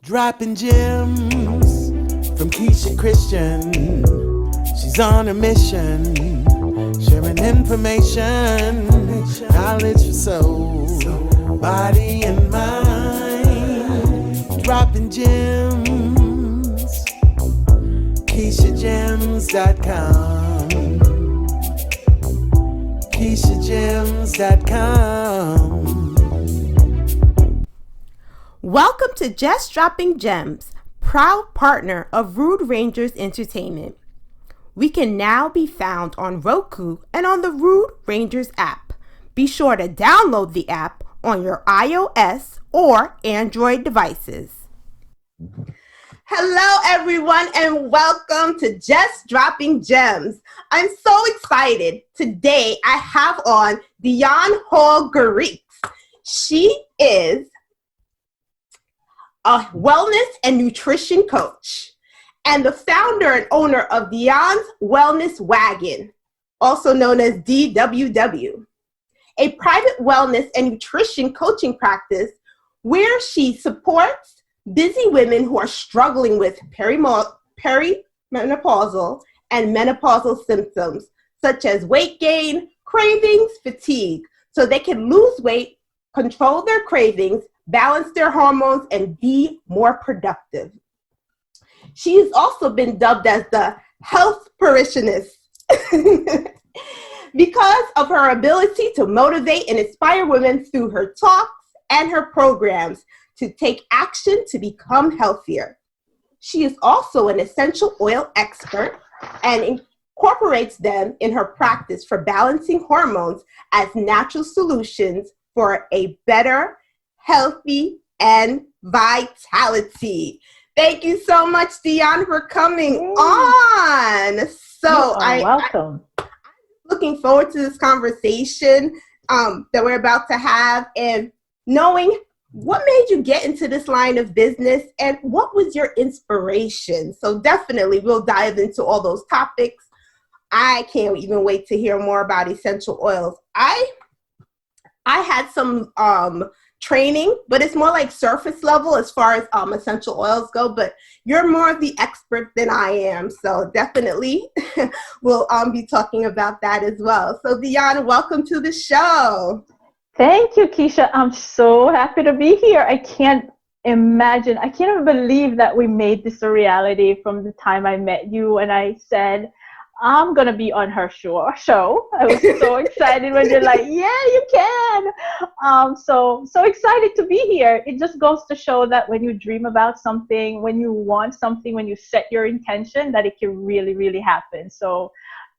Dropping gems from Keisha Christian. She's on a mission, sharing information, knowledge for soul, body and mind. Dropping gems, KeishaGems.com. KeishaGems.com. Welcome to Just Dropping Gems, proud partner of Rude Rangers Entertainment. We can now be found on Roku and on the Rude Rangers app. Be sure to download the app on your iOS or Android devices. Hello, everyone, and welcome to Just Dropping Gems. I'm so excited. Today, I have on Dion Hall-Garrick. She is a wellness and nutrition coach and the founder and owner of Dion's Wellness Wagon, also known as DWW, a private wellness and nutrition coaching practice where she supports busy women who are struggling with perimenopausal and menopausal symptoms such as weight gain, cravings, fatigue, so they can lose weight, control their cravings, balance their hormones, and be more productive. She has also been dubbed as the health parishionist because of her ability to motivate and inspire women through her talks and her programs to take action to become healthier. She is also an essential oil expert and incorporates them in her practice for balancing hormones as natural solutions for a better healthy, and vitality. Thank you so much, Dion, for coming on. So welcome. I'm looking forward to this conversation that we're about to have and knowing what made you get into this line of business and what was your inspiration. So definitely we'll dive into all those topics. I can't even wait to hear more about essential oils. I had some training, but it's more like surface level as far as essential oils go, but you're more of the expert than I am, so definitely we'll be talking about that as well. So Dion, welcome to the show. Thank you, Keisha. I'm so happy to be here. I can't even believe that we made this a reality from the time I met you and I said I'm going to be on her show. I was so excited when you're like, yeah, you can. So excited to be here. It just goes to show that when you dream about something, when you want something, when you set your intention, that it can really, really happen. So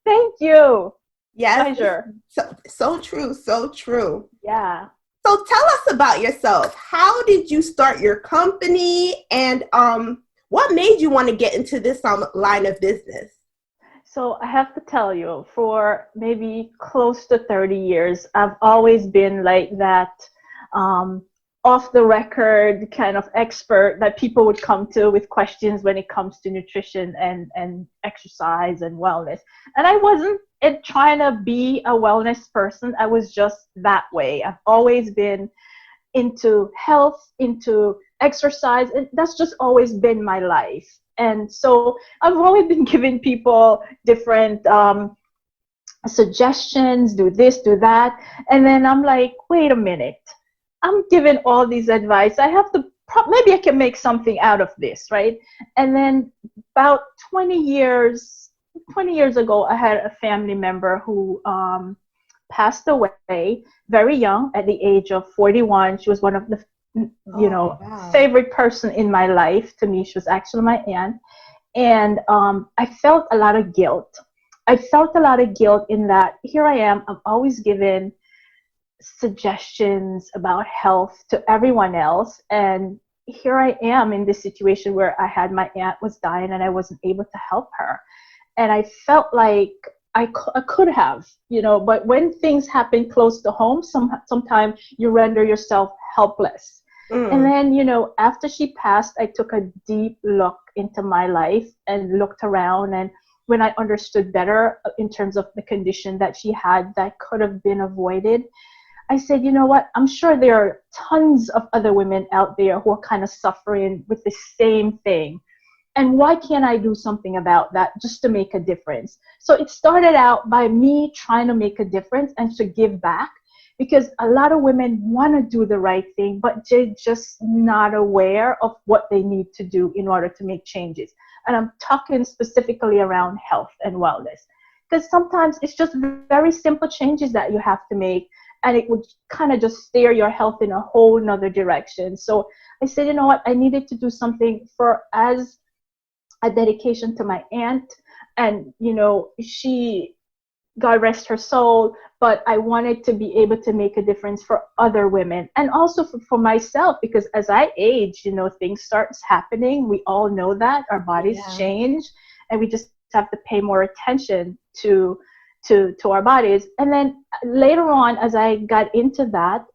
thank you. Yes. Pleasure. So true. So true. Yeah. So tell us about yourself. How did you start your company and what made you want to get into this line of business? So I have to tell you, for maybe close to 30 years, I've always been like that off the record kind of expert that people would come to with questions when it comes to nutrition and exercise and wellness. And I wasn't trying to be a wellness person. I was just that way. I've always been into health, into exercise, and that's just always been my life. And so I've always been giving people different suggestions, do this, do that. And then I'm like, wait a minute, I'm giving all these advice. I have to, maybe I can make something out of this, right? And then about 20 years ago, I had a family member who passed away very young at the age of 41. She was one of the wow. favorite person in my life. To me, she was actually my aunt. And I felt a lot of guilt. In that here I am, I'm always given suggestions about health to everyone else. And here I am in this situation where I had my aunt was dying and I wasn't able to help her. And I felt like I could have, but when things happen close to home, sometimes you render yourself helpless. And then, after she passed, I took a deep look into my life and looked around. And when I understood better in terms of the condition that she had that could have been avoided, I said, you know what? I'm sure there are tons of other women out there who are kind of suffering with the same thing. And why can't I do something about that just to make a difference? So it started out by me trying to make a difference and to give back, because a lot of women want to do the right thing, but they're just not aware of what they need to do in order to make changes. And I'm talking specifically around health and wellness, because sometimes it's just very simple changes that you have to make, and it would kind of just steer your health in a whole nother direction. So I said, you know what, I needed to do something for as a dedication to my aunt. And, you know, she, God rest her soul, but I wanted to be able to make a difference for other women, and also for myself, because as I age, you know, things starts happening. We all know that our bodies change, and we just have to pay more attention to our bodies. And then later on, as I got into that,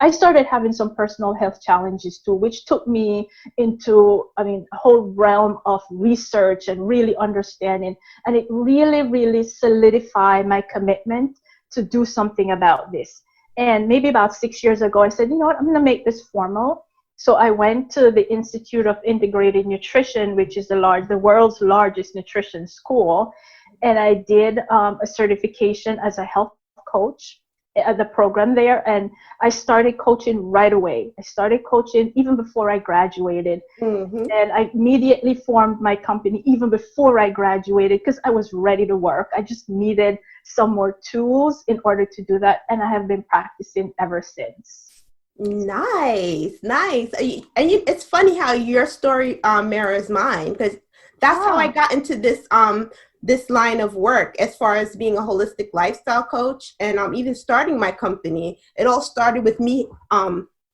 I started having some personal health challenges too, which took me into, I mean, a whole realm of research and really understanding. And it really, really solidified my commitment to do something about this. And maybe about 6 years ago, I said, you know what, I'm going to make this formal. So I went to the Institute of Integrated Nutrition, which is the world's largest nutrition school. And I did a certification as a health coach at the program there, and I started coaching right away. I started coaching even before I graduated. And I immediately formed my company even before I graduated, because I was ready to work. I just needed some more tools in order to do that, and I have been practicing ever since. Nice. It's funny how your story mirrors mine, because that's how I got into this line of work, as far as being a holistic lifestyle coach, and even starting my company. It all started with me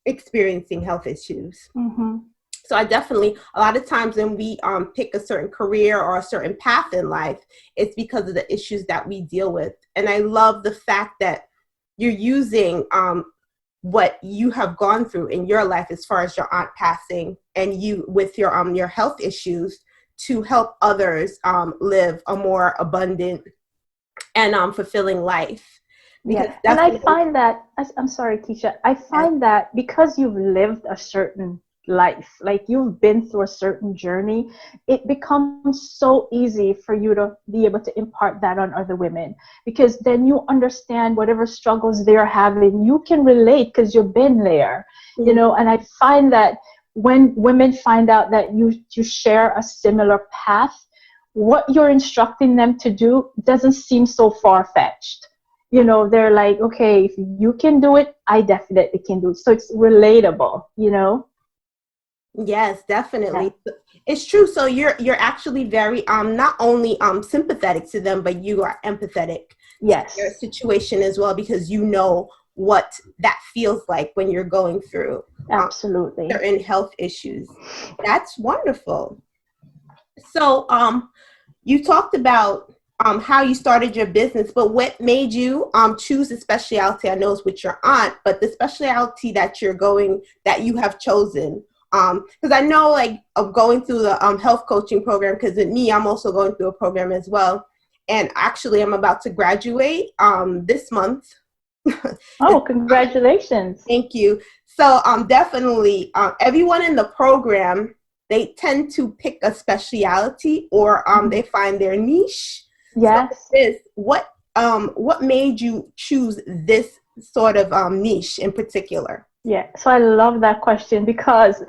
experiencing health issues. So I definitely, a lot of times when we pick a certain career or a certain path in life, it's because of the issues that we deal with. And I love the fact that you're using what you have gone through in your life, as far as your aunt passing, and you with your health issues, to help others live a more abundant and fulfilling life. Yeah, and I find that, I'm sorry, Keisha, I find that because you've lived a certain life, like you've been through a certain journey, it becomes so easy for you to be able to impart that on other women, because then you understand whatever struggles they're having. You can relate because you've been there, you know. And I find that when women find out that you share a similar path, what you're instructing them to do doesn't seem so far-fetched. You know, they're like, okay, if you can do it, I definitely can do it. So it's relatable, you know? Yes, definitely. Yeah. It's true. So you're actually very not only sympathetic to them, but you are empathetic to their situation as well, because you know what that feels like when you're going through certain health issues. That's wonderful. So you talked about how you started your business, but what made you choose the specialty? I know it's with your aunt, but the specialty that you have chosen. Because I know, like, of going through the health coaching program, because with me, I'm also going through a program as well. And actually, I'm about to graduate this month. Oh, congratulations. Thank you. So definitely, everyone in the program, they tend to pick a specialty, or they find their niche. Yes. So what made you choose this sort of niche in particular? Yeah, so I love that question, because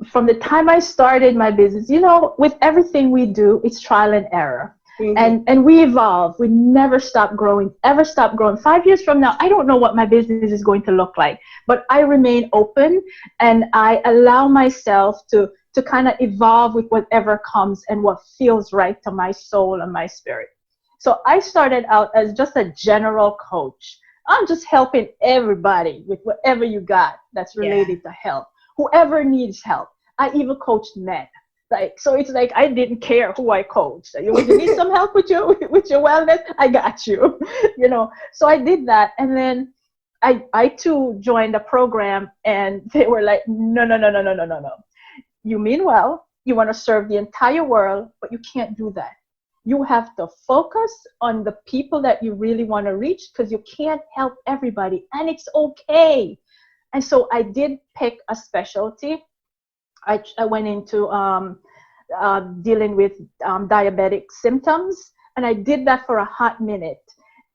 from the time I started my business, you know, with everything we do, it's trial and error. And we evolve. We never stop growing, ever stop growing. 5 years from now, I don't know what my business is going to look like, but I remain open, and I allow myself to kind of evolve with whatever comes and what feels right to my soul and my spirit. So I started out as just a general coach. I'm just helping everybody with whatever you got that's related to health. Whoever needs help. I even coached men. So it's like I didn't care who I coached. You need some help with your wellness? I got you. You know. So I did that, and then I too joined a program, and they were like, no. You mean well. You want to serve the entire world, but you can't do that. You have to focus on the people that you really want to reach, because you can't help everybody, and it's okay. And so I did pick a specialty. I went into dealing with diabetic symptoms, and I did that for a hot minute.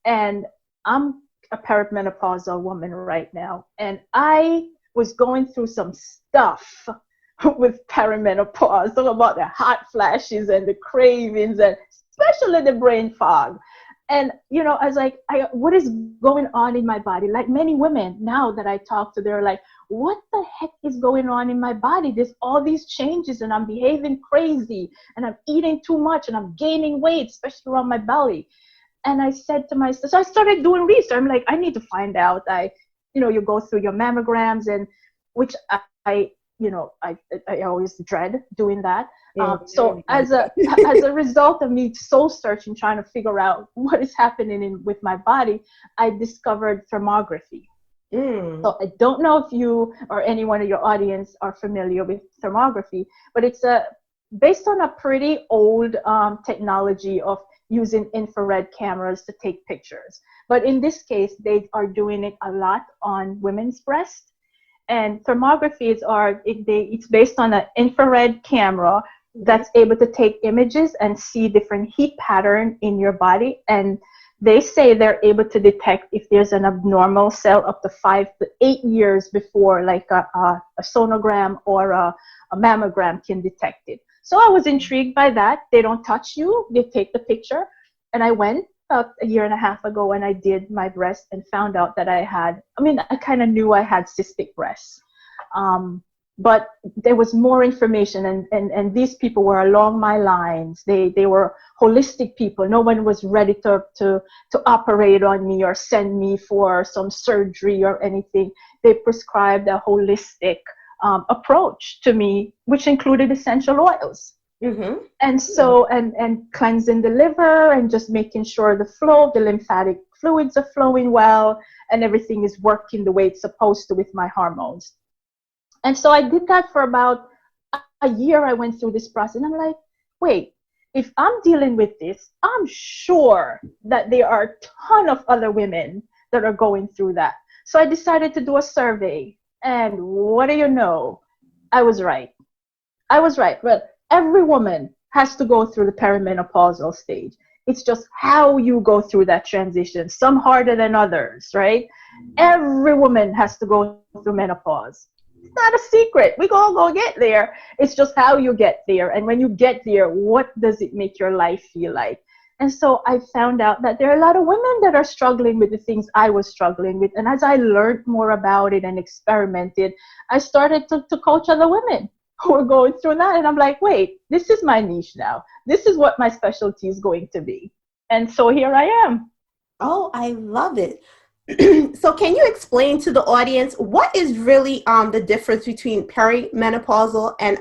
And I'm a perimenopausal woman right now, and I was going through some stuff with perimenopause, talk about the hot flashes and the cravings, and especially the brain fog. And I was like, what is going on in my body? Like many women now that I talk to, they're like, what the heck is going on in my body? There's all these changes, and I'm behaving crazy, and I'm eating too much, and I'm gaining weight, especially around my belly. And I said to myself, so I started doing research. I'm like, I need to find out. You go through your mammograms, and which I always dread doing that. So as a result of me soul searching, trying to figure out what is happening with my body, I discovered thermography. So I don't know if you or anyone in your audience are familiar with thermography, but it's based on a pretty old technology of using infrared cameras to take pictures. But in this case, they are doing it a lot on women's breasts. And thermography it's based on an infrared camera that's able to take images and see different heat pattern in your body. And they say they're able to detect if there's an abnormal cell up to 5 to 8 years before, like a sonogram or a mammogram can detect it. So I was intrigued by that. They don't touch you, they take the picture. And I went about a year and a half ago, and I did my breast and found out that I kind of knew I had cystic breasts. But there was more information, and these people were along my lines. They were holistic people. No one was ready to operate on me or send me for some surgery or anything. They prescribed a holistic approach to me, which included essential oils. And so, and cleansing the liver, and just making sure the lymphatic fluids are flowing well, and everything is working the way it's supposed to with my hormones. And so I did that for about a year. I went through this process, and I'm like, wait, if I'm dealing with this, I'm sure that there are a ton of other women that are going through that. So I decided to do a survey, and what do you know? I was right. Well, every woman has to go through the perimenopausal stage. It's just how you go through that transition, some harder than others, right? Every woman has to go through menopause. It's not a secret. We all go get there. It's just how you get there. And when you get there, what does it make your life feel like? And so I found out that there are a lot of women that are struggling with the things I was struggling with. And as I learned more about it and experimented, I started to coach other women who are going through that. And I'm like, wait, this is my niche now. This is what my specialty is going to be. And so here I am. Oh, I love it. So can you explain to the audience what is really the difference between perimenopausal and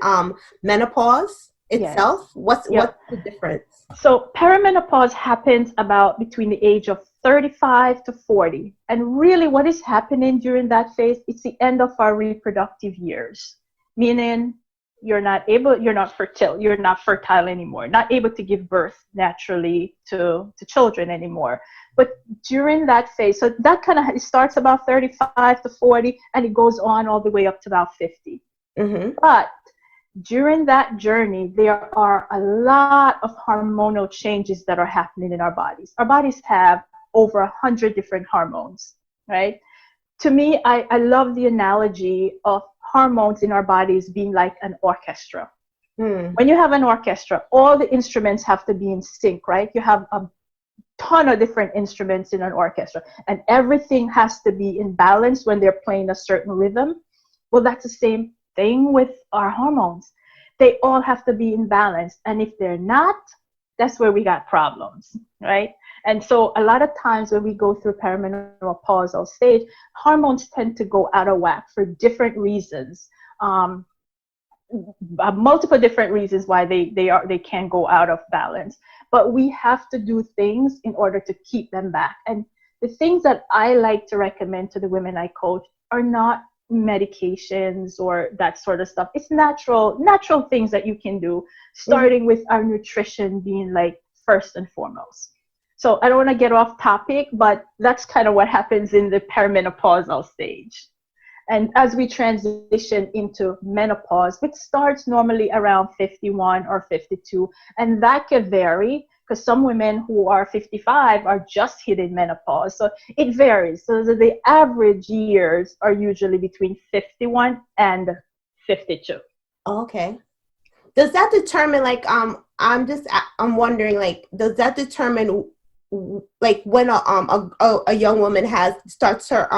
menopause itself? Yes. What's the difference? So perimenopause happens about between the age of 35 to 40. And really what is happening during that phase, it's the end of our reproductive years, meaning you're not fertile anymore, not able to give birth naturally to children anymore. But during that phase, so that kind of, it starts about 35 to 40, and it goes on all the way up to about 50. But during that journey, there are a lot of hormonal changes that are happening in our bodies. Our bodies have over 100 different hormones, right? To me, I love the analogy of hormones in our bodies being like an orchestra. When you have an orchestra, all the instruments have to be in sync, right? You have a ton of different instruments in an orchestra, and everything has to be in balance when they're playing a certain rhythm. Well, that's the same thing with our hormones. They all have to be in balance, and if they're not, that's where we got problems, right? And so a lot of times when we go through perimenopausal stage, hormones tend to go out of whack for different reasons. Multiple different reasons why they can go out of balance, but we have to do things in order to keep them back. And the things that I like to recommend to the women I coach are not medications or that sort of stuff. It's natural things that you can do, starting with our nutrition being like first and foremost. So I don't want to get off topic, but that's kind of what happens in the perimenopausal stage. And as we transition into menopause, which starts normally around 51 or 52, and that can vary because some women who are 55 are just hitting menopause. So it varies. So the average years are usually between 51 and 52. Okay. Does that determine, like, I'm wondering, like, does that determine like when a young woman starts her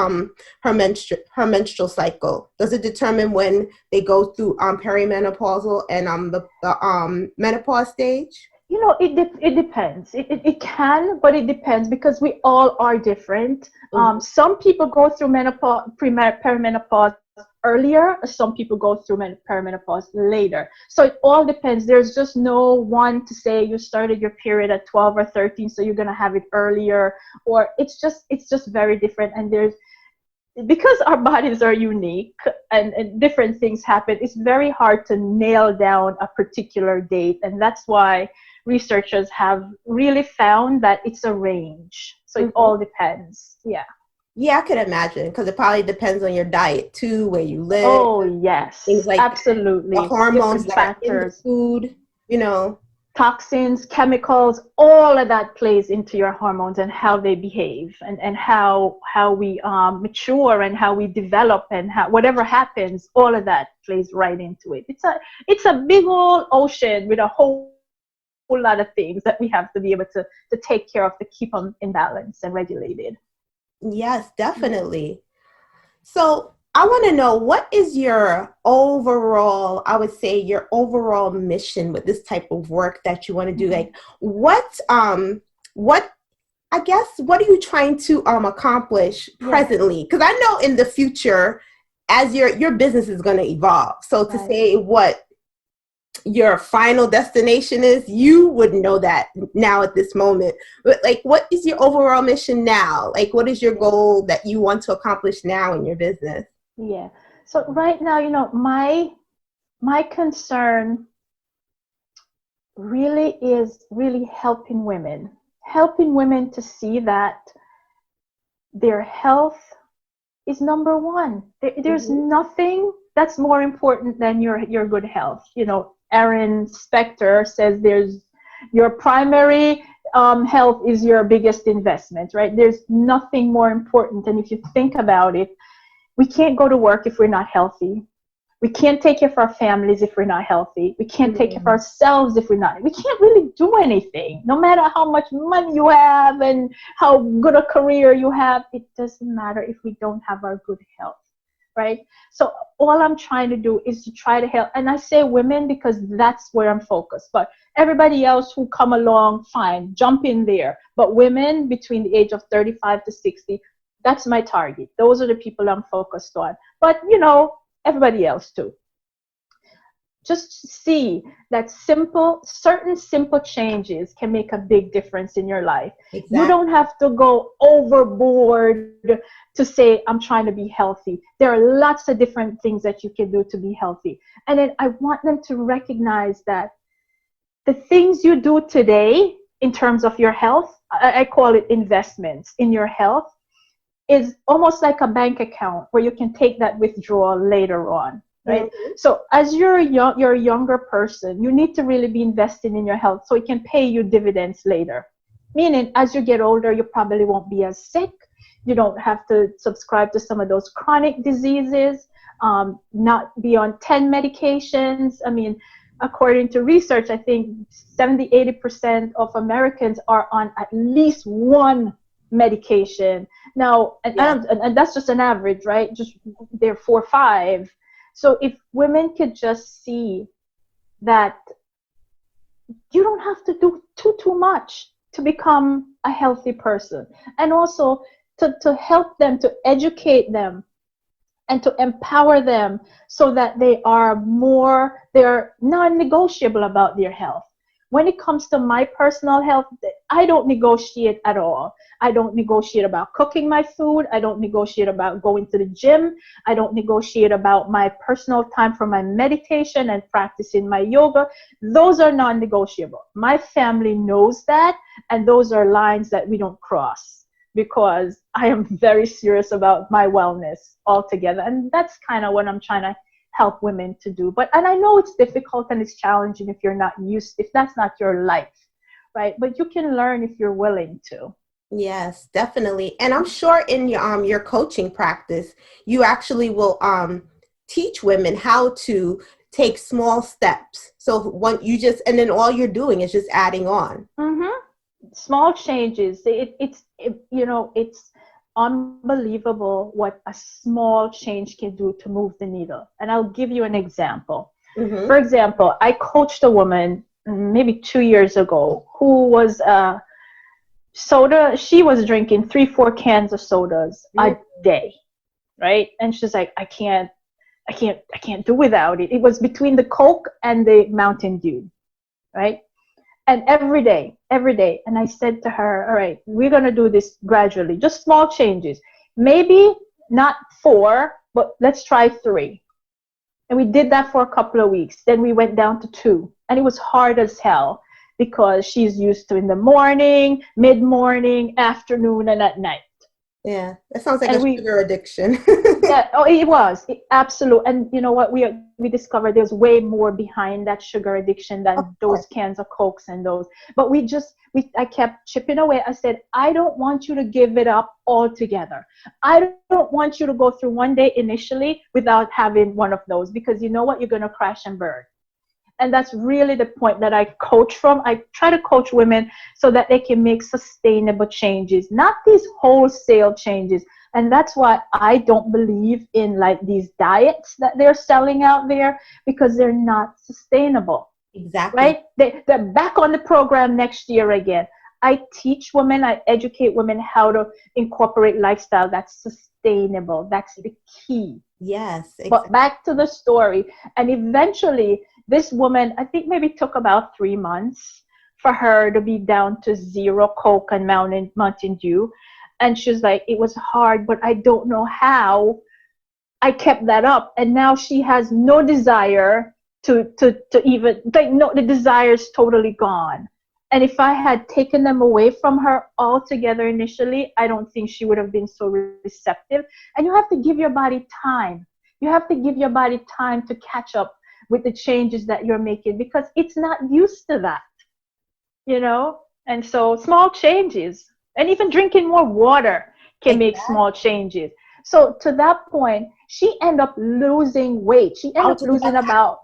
menstrual cycle? Does it determine when they go through perimenopausal and the menopause stage? You know, it depends. It can, but it depends because we all are different. Some people go through menopause, perimenopause earlier. Some people go through perimenopause later. So it all depends. There's just no one to say you started your period at 12 or 13, so you're gonna have it earlier, or it's just very different. And because our bodies are unique and different things happen, it's very hard to nail down a particular date, and that's why researchers have really found that it's a range. So it all depends. Yeah, I could imagine, because it probably depends on your diet too, where you live. Oh yes, things like absolutely. the hormones Different that factors. are in the food, you know. Toxins, chemicals, all of that plays into your hormones and how they behave, and how we mature and how we develop, and how whatever happens, all of that plays right into it. It's a big old ocean with a whole lot of things that we have to be able to take care of to keep them in balance and regulated. Yes, definitely. So I want to know, what is your overall, I would say, your overall mission with this type of work that you want to do? Like, what I guess, what are you trying to accomplish presently? Because I know in the future, as your business is going to evolve. So to say what your final destination is, you wouldn't know that now at this moment. But like, what is your overall mission now? Like, what is your goal that you want to accomplish now in your business? Yeah. So right now, you know, my concern really is helping women to see that their health is number one. There's nothing that's more important than your good health. You know, Aaron Spector says your primary health is your biggest investment, right? There's nothing more important. And if you think about it, we can't go to work if we're not healthy. We can't take care of our families if we're not healthy. We can't take care of ourselves if we can't really do anything. No matter how much money you have and how good a career you have, it doesn't matter if we don't have our good health, right? So all I'm trying to do is to try to help. And I say women because that's where I'm focused. But everybody else who come along, fine, jump in there. But women between the age of 35 to 60, that's my target. Those are the people I'm focused on. But, you know, everybody else too. Just see that certain simple changes can make a big difference in your life. Exactly. You don't have to go overboard to say, I'm trying to be healthy. There are lots of different things that you can do to be healthy. And then I want them to recognize that the things you do today in terms of your health, I call it investments in your health, is almost like a bank account where you can take that withdrawal later on, right? So as you're a younger person, you need to really be investing in your health so it can pay you dividends later. Meaning, as you get older, you probably won't be as sick. You don't have to subscribe to some of those chronic diseases, not be on 10 medications. I mean, according to research, I think 70-80% of Americans are on at least one medication now, and that's just an average, right? Just they're 4 or 5. So if women could just see that you don't have to do too much to become a healthy person, and also to help them, to educate them and to empower them so that they're non-negotiable about their health. When it comes to my personal health, I don't negotiate at all. I don't negotiate about cooking my food. I don't negotiate about going to the gym. I don't negotiate about my personal time for my meditation and practicing my yoga. Those are non-negotiable. My family knows that, and those are lines that we don't cross, because I am very serious about my wellness altogether. And that's kind of what I'm trying to help women to do. And I know it's difficult and it's challenging if that's not your life, right? But you can learn if you're willing to. Yes, definitely. And I'm sure in your coaching practice, you actually will teach women how to take small steps. So and then all you're doing is just adding on. Mm-hmm. Small changes. It's unbelievable what a small change can do to move the needle. And I'll give you an example. Mm-hmm. For example, I coached a woman maybe 2 years ago who was soda. She was drinking 3-4 cans of sodas a day, right? And she's like, I can't do without it. It was between the Coke and the Mountain Dew, right? And every day. And I said to her, all right, we're going to do this gradually, just small changes. Maybe not 4, but let's try 3. And we did that for a couple of weeks. Then we went down to 2. And it was hard as hell, because she's used to in the morning, mid-morning, afternoon, and at night. Yeah, that sounds like sugar addiction. Yeah, it was. Absolutely. And you know what? We discovered there's way more behind that sugar addiction than those cans of Cokes and those. But I kept chipping away. I said, I don't want you to give it up altogether. I don't want you to go through one day initially without having one of those, because you know what? You're going to crash and burn. And that's really the point that I coach from. I try to coach women so that they can make sustainable changes, not these wholesale changes. And that's why I don't believe in like these diets that they're selling out there, because they're not sustainable. Exactly. Right? They're back on the program next year again. I teach women, I educate women how to incorporate lifestyle that's sustainable. That's the key. Yes. Exactly. But back to the story. And eventually, this woman, I think maybe took about 3 months for her to be down to 0 Coke and Mountain Dew. And she's like, it was hard, but I don't know how I kept that up. And now she has no desire to even, like, no, the desire is totally gone. And if I had taken them away from her altogether initially, I don't think she would have been so receptive. And you have to give your body time. You have to give your body time to catch up with the changes that you're making, because it's not used to that, you know? And so small changes, and even drinking more water can make small changes. So to that point, she ended up losing weight. She ended up losing about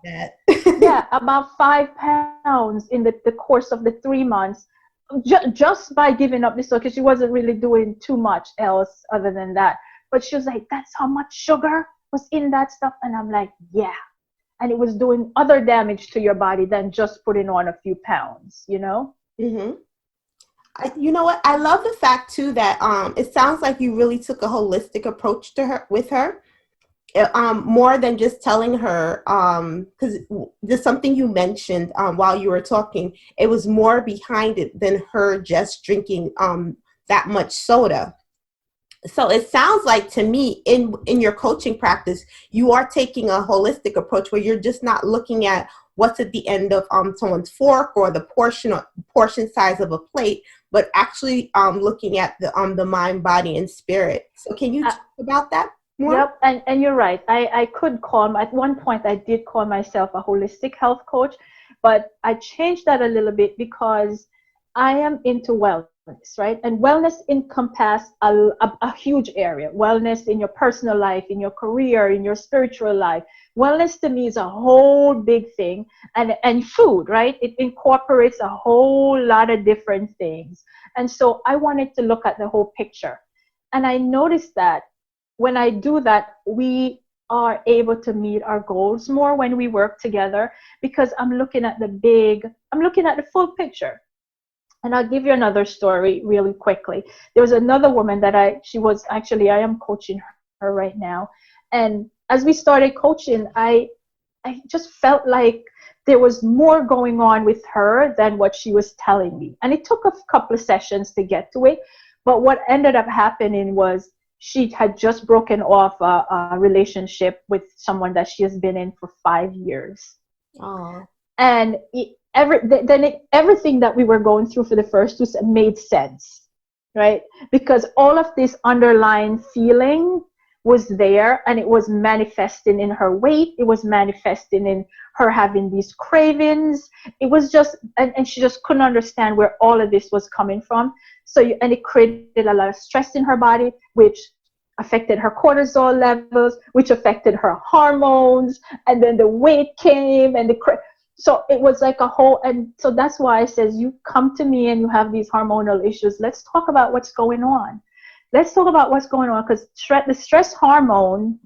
5 pounds in the course of the 3 months, just by giving up this stuff, because she wasn't really doing too much else other than that. But she was like, that's how much sugar was in that stuff. And I'm like, yeah. And it was doing other damage to your body than just putting on a few pounds, you know? Mm-hmm. You know what? I love the fact too that it sounds like you really took a holistic approach to with her, more than just telling her, because there's something you mentioned while you were talking. It was more behind it than her just drinking that much soda. So it sounds like to me in your coaching practice, you are taking a holistic approach where you're just not looking at what's at the end of someone's fork or the portion size of a plate, but actually looking at the mind, body, and spirit. So can you talk about that more? Yep, and you're right. I could at one point I did call myself a holistic health coach, but I changed that a little bit because I am into wellness, right? And wellness encompasses a huge area. Wellness in your personal life, in your career, in your spiritual life. Wellness to me is a whole big thing. And food, right? It incorporates a whole lot of different things. And so I wanted to look at the whole picture. And I noticed that when I do that, we are able to meet our goals more when we work together, because I'm looking at the full picture. And I'll give you another story really quickly. There was another woman I am coaching her right now. And as we started coaching, I I just felt like there was more going on with her than what she was telling me. And it took a couple of sessions to get to it. But what ended up happening was she had just broken off a relationship with someone that she has been in for 5 years. Oh. And everything that we were going through for the first 2 made sense, right? Because all of this underlying feeling was there, and it was manifesting in her weight. It was manifesting in her having these cravings. It was just, and she just couldn't understand where all of this was coming from. And it created a lot of stress in her body, which affected her cortisol levels, which affected her hormones, and then the weight came, and so it was like a whole. And so that's why I says, you come to me and you have these hormonal issues. Let's talk about what's going on. Let's talk about what's going on, because the stress hormone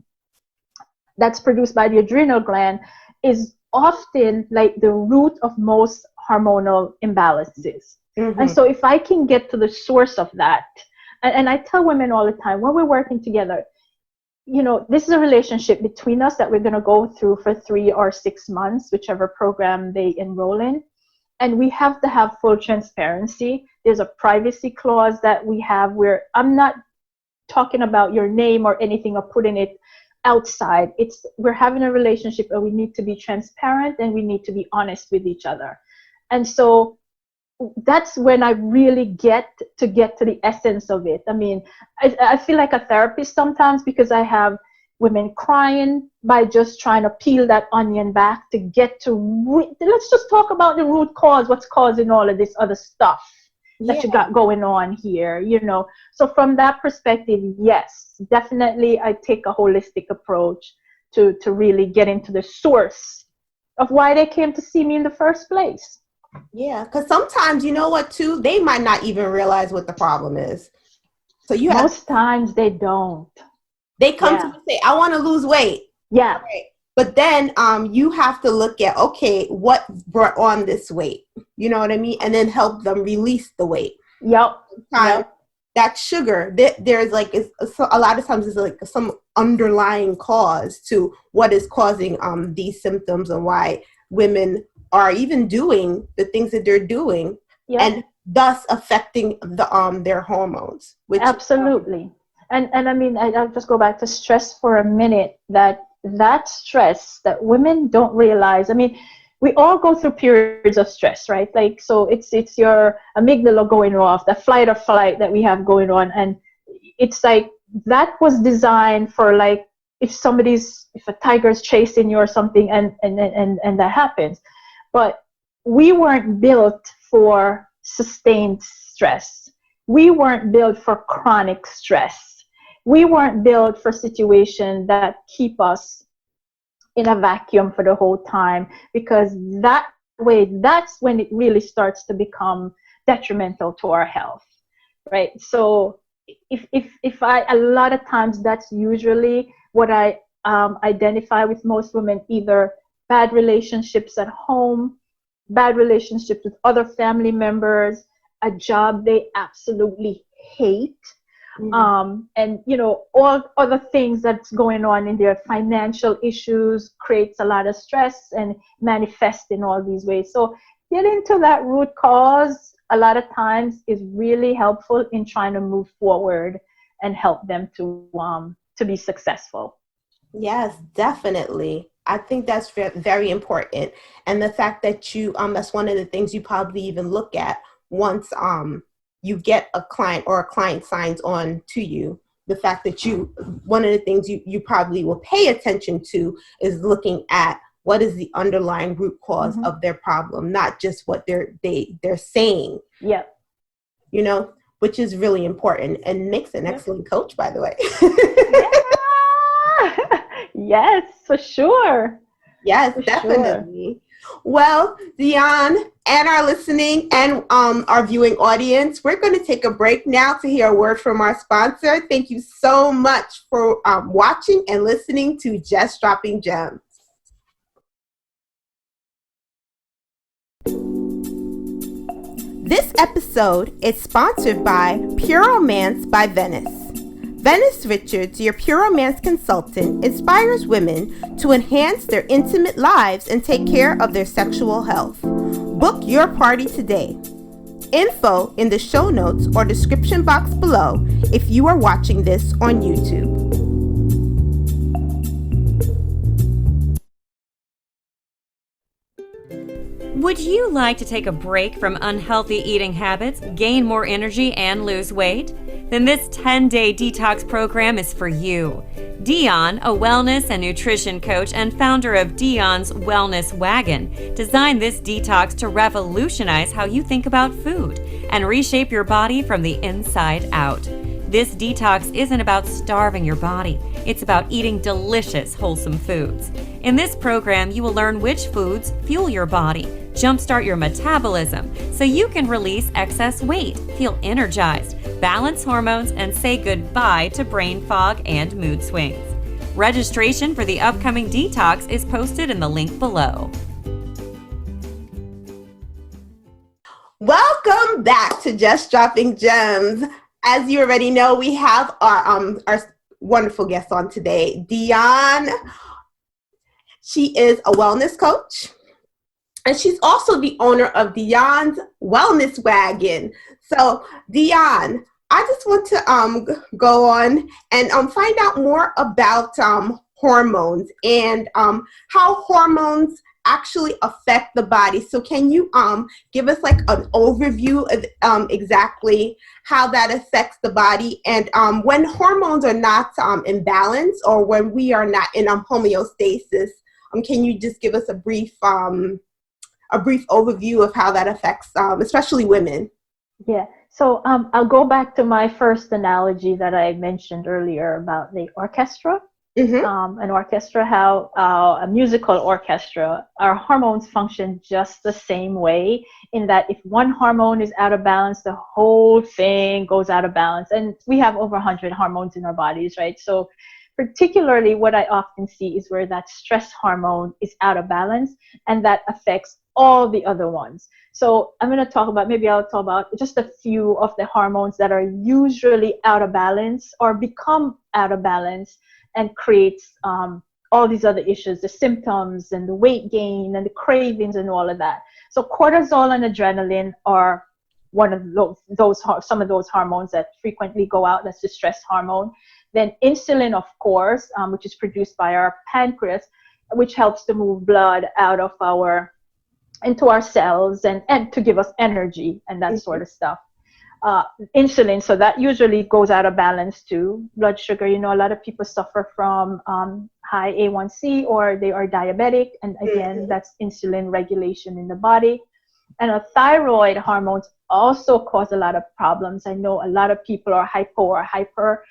that's produced by the adrenal gland is often like the root of most hormonal imbalances. Mm-hmm. And so if I can get to the source of that, and I tell women all the time, when we're working together, this is a relationship between us that we're going to go through for 3 or 6 months, whichever program they enroll in. And we have to have full transparency. There's a privacy clause that we have where I'm not talking about your name or anything or putting it outside. We're having a relationship and we need to be transparent and we need to be honest with each other. And so that's when I really get to the essence of it. I mean, I feel like a therapist sometimes, because I have women crying by just trying to peel that onion back to get to, let's just talk about the root cause, what's causing all of this other stuff that you got going on here, So from that perspective, yes, definitely I take a holistic approach to really get into the source of why they came to see me in the first place. Yeah, because sometimes, you know what, too, they might not even realize what the problem is. So most times they don't. They come to you and say, I want to lose weight. Yeah. Right. But then you have to look at, okay, what brought on this weight? You know what I mean? And then help them release the weight. Yep. That sugar, there's like, a lot of times it's like some underlying cause to what is causing these symptoms and why women are even doing the things that they're doing, and thus affecting their hormones. Which absolutely. And I mean, I'll just go back to stress for a minute. That stress that women don't realize. I mean, we all go through periods of stress, right? Like, so it's your amygdala going off, the fight or flight that we have going on, and it's like that was designed for, like, if a tiger's chasing you or something, and that happens. But we weren't built for sustained stress. We weren't built for chronic stress. We weren't built for situations that keep us in a vacuum for the whole time, because that's when it really starts to become detrimental to our health, right? So if a lot of times that's usually what I identify with most women, either bad relationships at home, bad relationships with other family members, a job they absolutely hate, and all other things that's going on in their financial issues creates a lot of stress and manifests in all these ways. So getting to that root cause a lot of times is really helpful in trying to move forward and help them to be successful. Yes, definitely. I think that's very important. And the fact that you, that's one of the things you probably even look at once you get a client or a client signs on to you. The fact that one of the things you probably will pay attention to is looking at what is the underlying root cause of their problem, not just what they're saying. Yeah. Which is really important and makes an excellent coach, by the way. Yes, for sure. Yes, for definitely. Sure. Well, Dion and our listening and our viewing audience, we're going to take a break now to hear a word from our sponsor. Thank you so much for watching and listening to Just Dropping Gems. This episode is sponsored by Pure Romance by Venice. Venice Richards, your Pure Romance consultant, inspires women to enhance their intimate lives and take care of their sexual health. Book your party today. Info in the show notes or description box below if you are watching this on YouTube. Would you like to take a break from unhealthy eating habits, gain more energy, and lose weight? Then this 10-day detox program is for you. Dion, a wellness and nutrition coach and founder of Dion's Wellness Wagon, designed this detox to revolutionize how you think about food and reshape your body from the inside out. This detox isn't about starving your body. It's about eating delicious, wholesome foods. In this program, you will learn which foods fuel your body, jumpstart your metabolism so you can release excess weight, feel energized, balance hormones, and say goodbye to brain fog and mood swings. Registration for the upcoming detox is posted in the link below. Welcome back to Just Dropping Gems. As you already know, we have our wonderful guest on today, Dion. She is a wellness coach, and she's also the owner of Dion's Wellness Wagon. So, Dion, I just want to go on and find out more about hormones and how hormones actually affect the body. So can you give us like an overview of exactly how that affects the body, and when hormones are not in balance, or when we are not in homeostasis, can you just give us a brief overview of how that affects especially women? Yeah. So I'll go back to my first analogy that I mentioned earlier about the orchestra. Mm-hmm. An orchestra, how a musical orchestra, our hormones function just the same way, in that if one hormone is out of balance, the whole thing goes out of balance. And we have over 100 hormones in our bodies, right? So particularly what I often see is where that stress hormone is out of balance, and that affects all the other ones. So I'm going to talk about, maybe I'll talk about just a few of the hormones that are usually out of balance or become out of balance and creates all these other issues, the symptoms and the weight gain and the cravings and all of that. So cortisol and adrenaline are one of those some of those hormones that frequently go out. That's the stress hormone. Then insulin, of course, which is produced by our pancreas, which helps to move blood out of into our cells and to give us energy and that sort of stuff. Insulin, so that usually goes out of balance too. Blood sugar, a lot of people suffer from high A1C, or they are diabetic, and again, that's insulin regulation in the body. And thyroid hormones also cause a lot of problems. I know a lot of people are hypo or hyper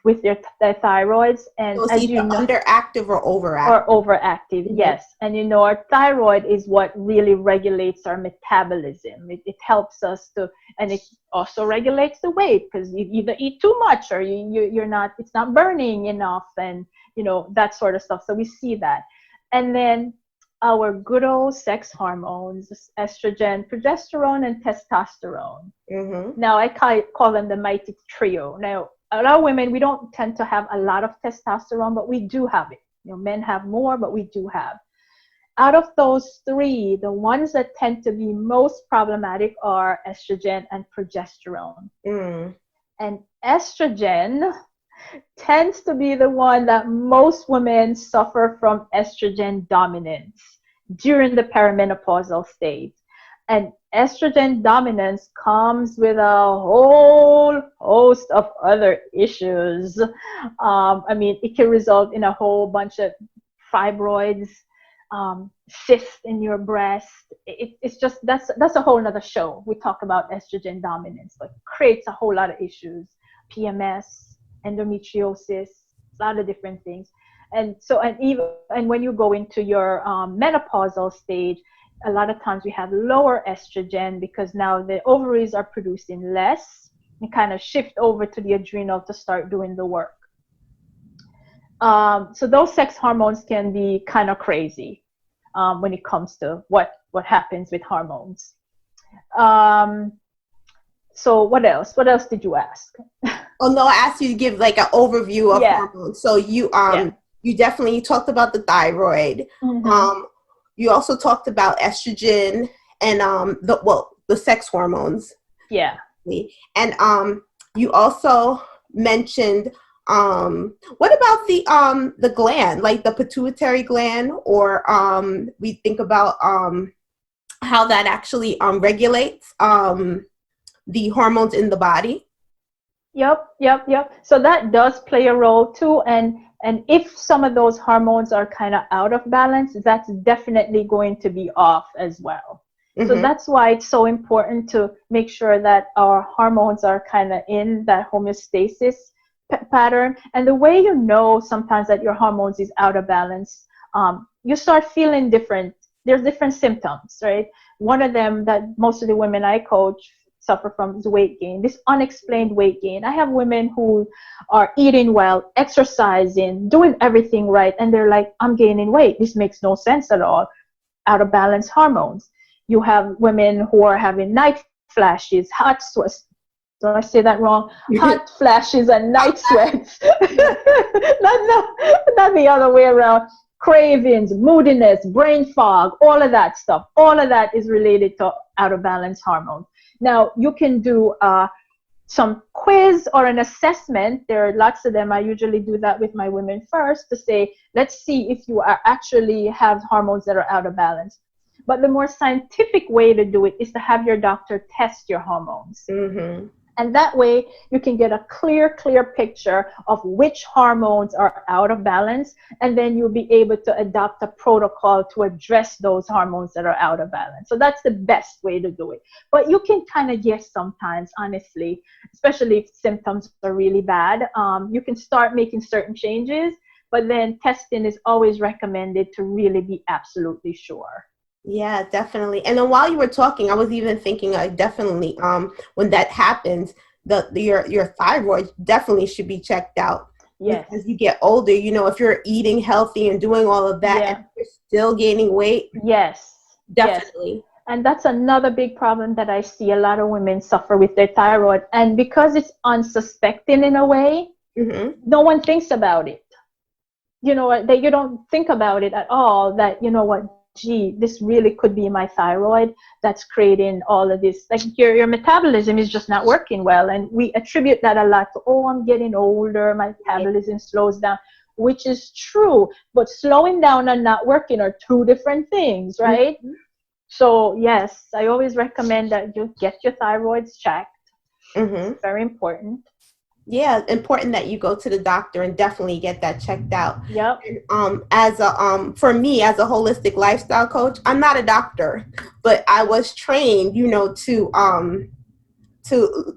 with their thyroids, and So as you know, underactive or overactive. Overactive, yes. And our thyroid is what really regulates our metabolism. It helps us to, and it also regulates the weight, because you either eat too much or it's not burning enough, and that sort of stuff. So we see that. And then our good old sex hormones, estrogen, progesterone, and testosterone. Mm-hmm. Now I call them the mighty trio. Now, a lot of women, we don't tend to have a lot of testosterone, but we do have it. Men have more, but we do have. Out of those three, the ones that tend to be most problematic are estrogen and progesterone. And estrogen tends to be the one that most women suffer from estrogen dominance during the perimenopausal stage. And estrogen dominance comes with a whole host of other issues. It can result in a whole bunch of fibroids, cysts in your breast. It's just, that's a whole nother show. We talk about estrogen dominance, but it creates a whole lot of issues. PMS, endometriosis, a lot of different things. And so, and when you go into your menopausal stage, a lot of times we have lower estrogen, because now the ovaries are producing less and kind of shift over to the adrenal to start doing the work. So those sex hormones can be kind of crazy when it comes to what happens with hormones. So what else? What else did you ask? Oh no, I asked you to give like an overview of Yeah. hormones. So you Yeah. you definitely talked about the thyroid. Mhm. You also talked about estrogen and the sex hormones. Yeah. And you also mentioned what about the gland, like the pituitary gland, or we think about how that actually regulates the hormones in the body. Yep. So that does play a role too. And if some of those hormones are kind of out of balance, that's definitely going to be off as well. So Mm-hmm. that's why it's so important to make sure that our hormones are kind of in that homeostasis pattern. And the way you know sometimes that your hormones is out of balance, you start feeling different. There's different symptoms, right? One of them that most of the women I coach suffer from is weight gain, this unexplained weight gain. I have women who are eating well, exercising, doing everything right, and they're like, I'm gaining weight. This makes no sense at all. Out of balance hormones. You have women who are having night flashes, hot sweats. Did I say that wrong? Hot flashes and night sweats. not the other way around. Cravings, moodiness, brain fog, all of that stuff. All of that is related to out of balance hormones. Now, you can do some quiz or an assessment. There are lots of them. I usually do that with my women first to say, let's see if you are actually have hormones that are out of balance. But the more scientific way to do it is to have your doctor test your hormones. Mm-hmm. And that way you can get a clear picture of which hormones are out of balance. And then you'll be able to adopt a protocol to address those hormones that are out of balance. So that's the best way to do it. But you can kind of guess sometimes, honestly, especially if symptoms are really bad. You can start making certain changes, but then testing is always recommended to really be absolutely sure. Yeah, definitely. And then while you were talking, I was even thinking, definitely, when that happens, your thyroid definitely should be checked out. Yes. As you get older, if you're eating healthy and doing all of that, and you're still gaining weight. Yes. Definitely. Yes. And that's another big problem that I see a lot of women suffer with their thyroid. And because it's unsuspecting in a way, Mm-hmm. no one thinks about it. You don't think about it at all, that, gee, this really could be my thyroid that's creating all of this. Like your metabolism is just not working well. And we attribute that a lot to, I'm getting older, my metabolism slows down, which is true. But slowing down and not working are two different things, right? Mm-hmm. So yes, I always recommend that you get your thyroids checked. Mm-hmm. It's very important. Yeah, important that you go to the doctor and definitely get that checked out. Yep. And for me as a holistic lifestyle coach, I'm not a doctor, but I was trained, to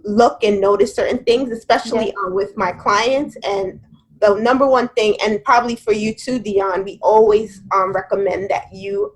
look and notice certain things, especially with my clients. And the number one thing, and probably for you too, Dion, we always recommend that you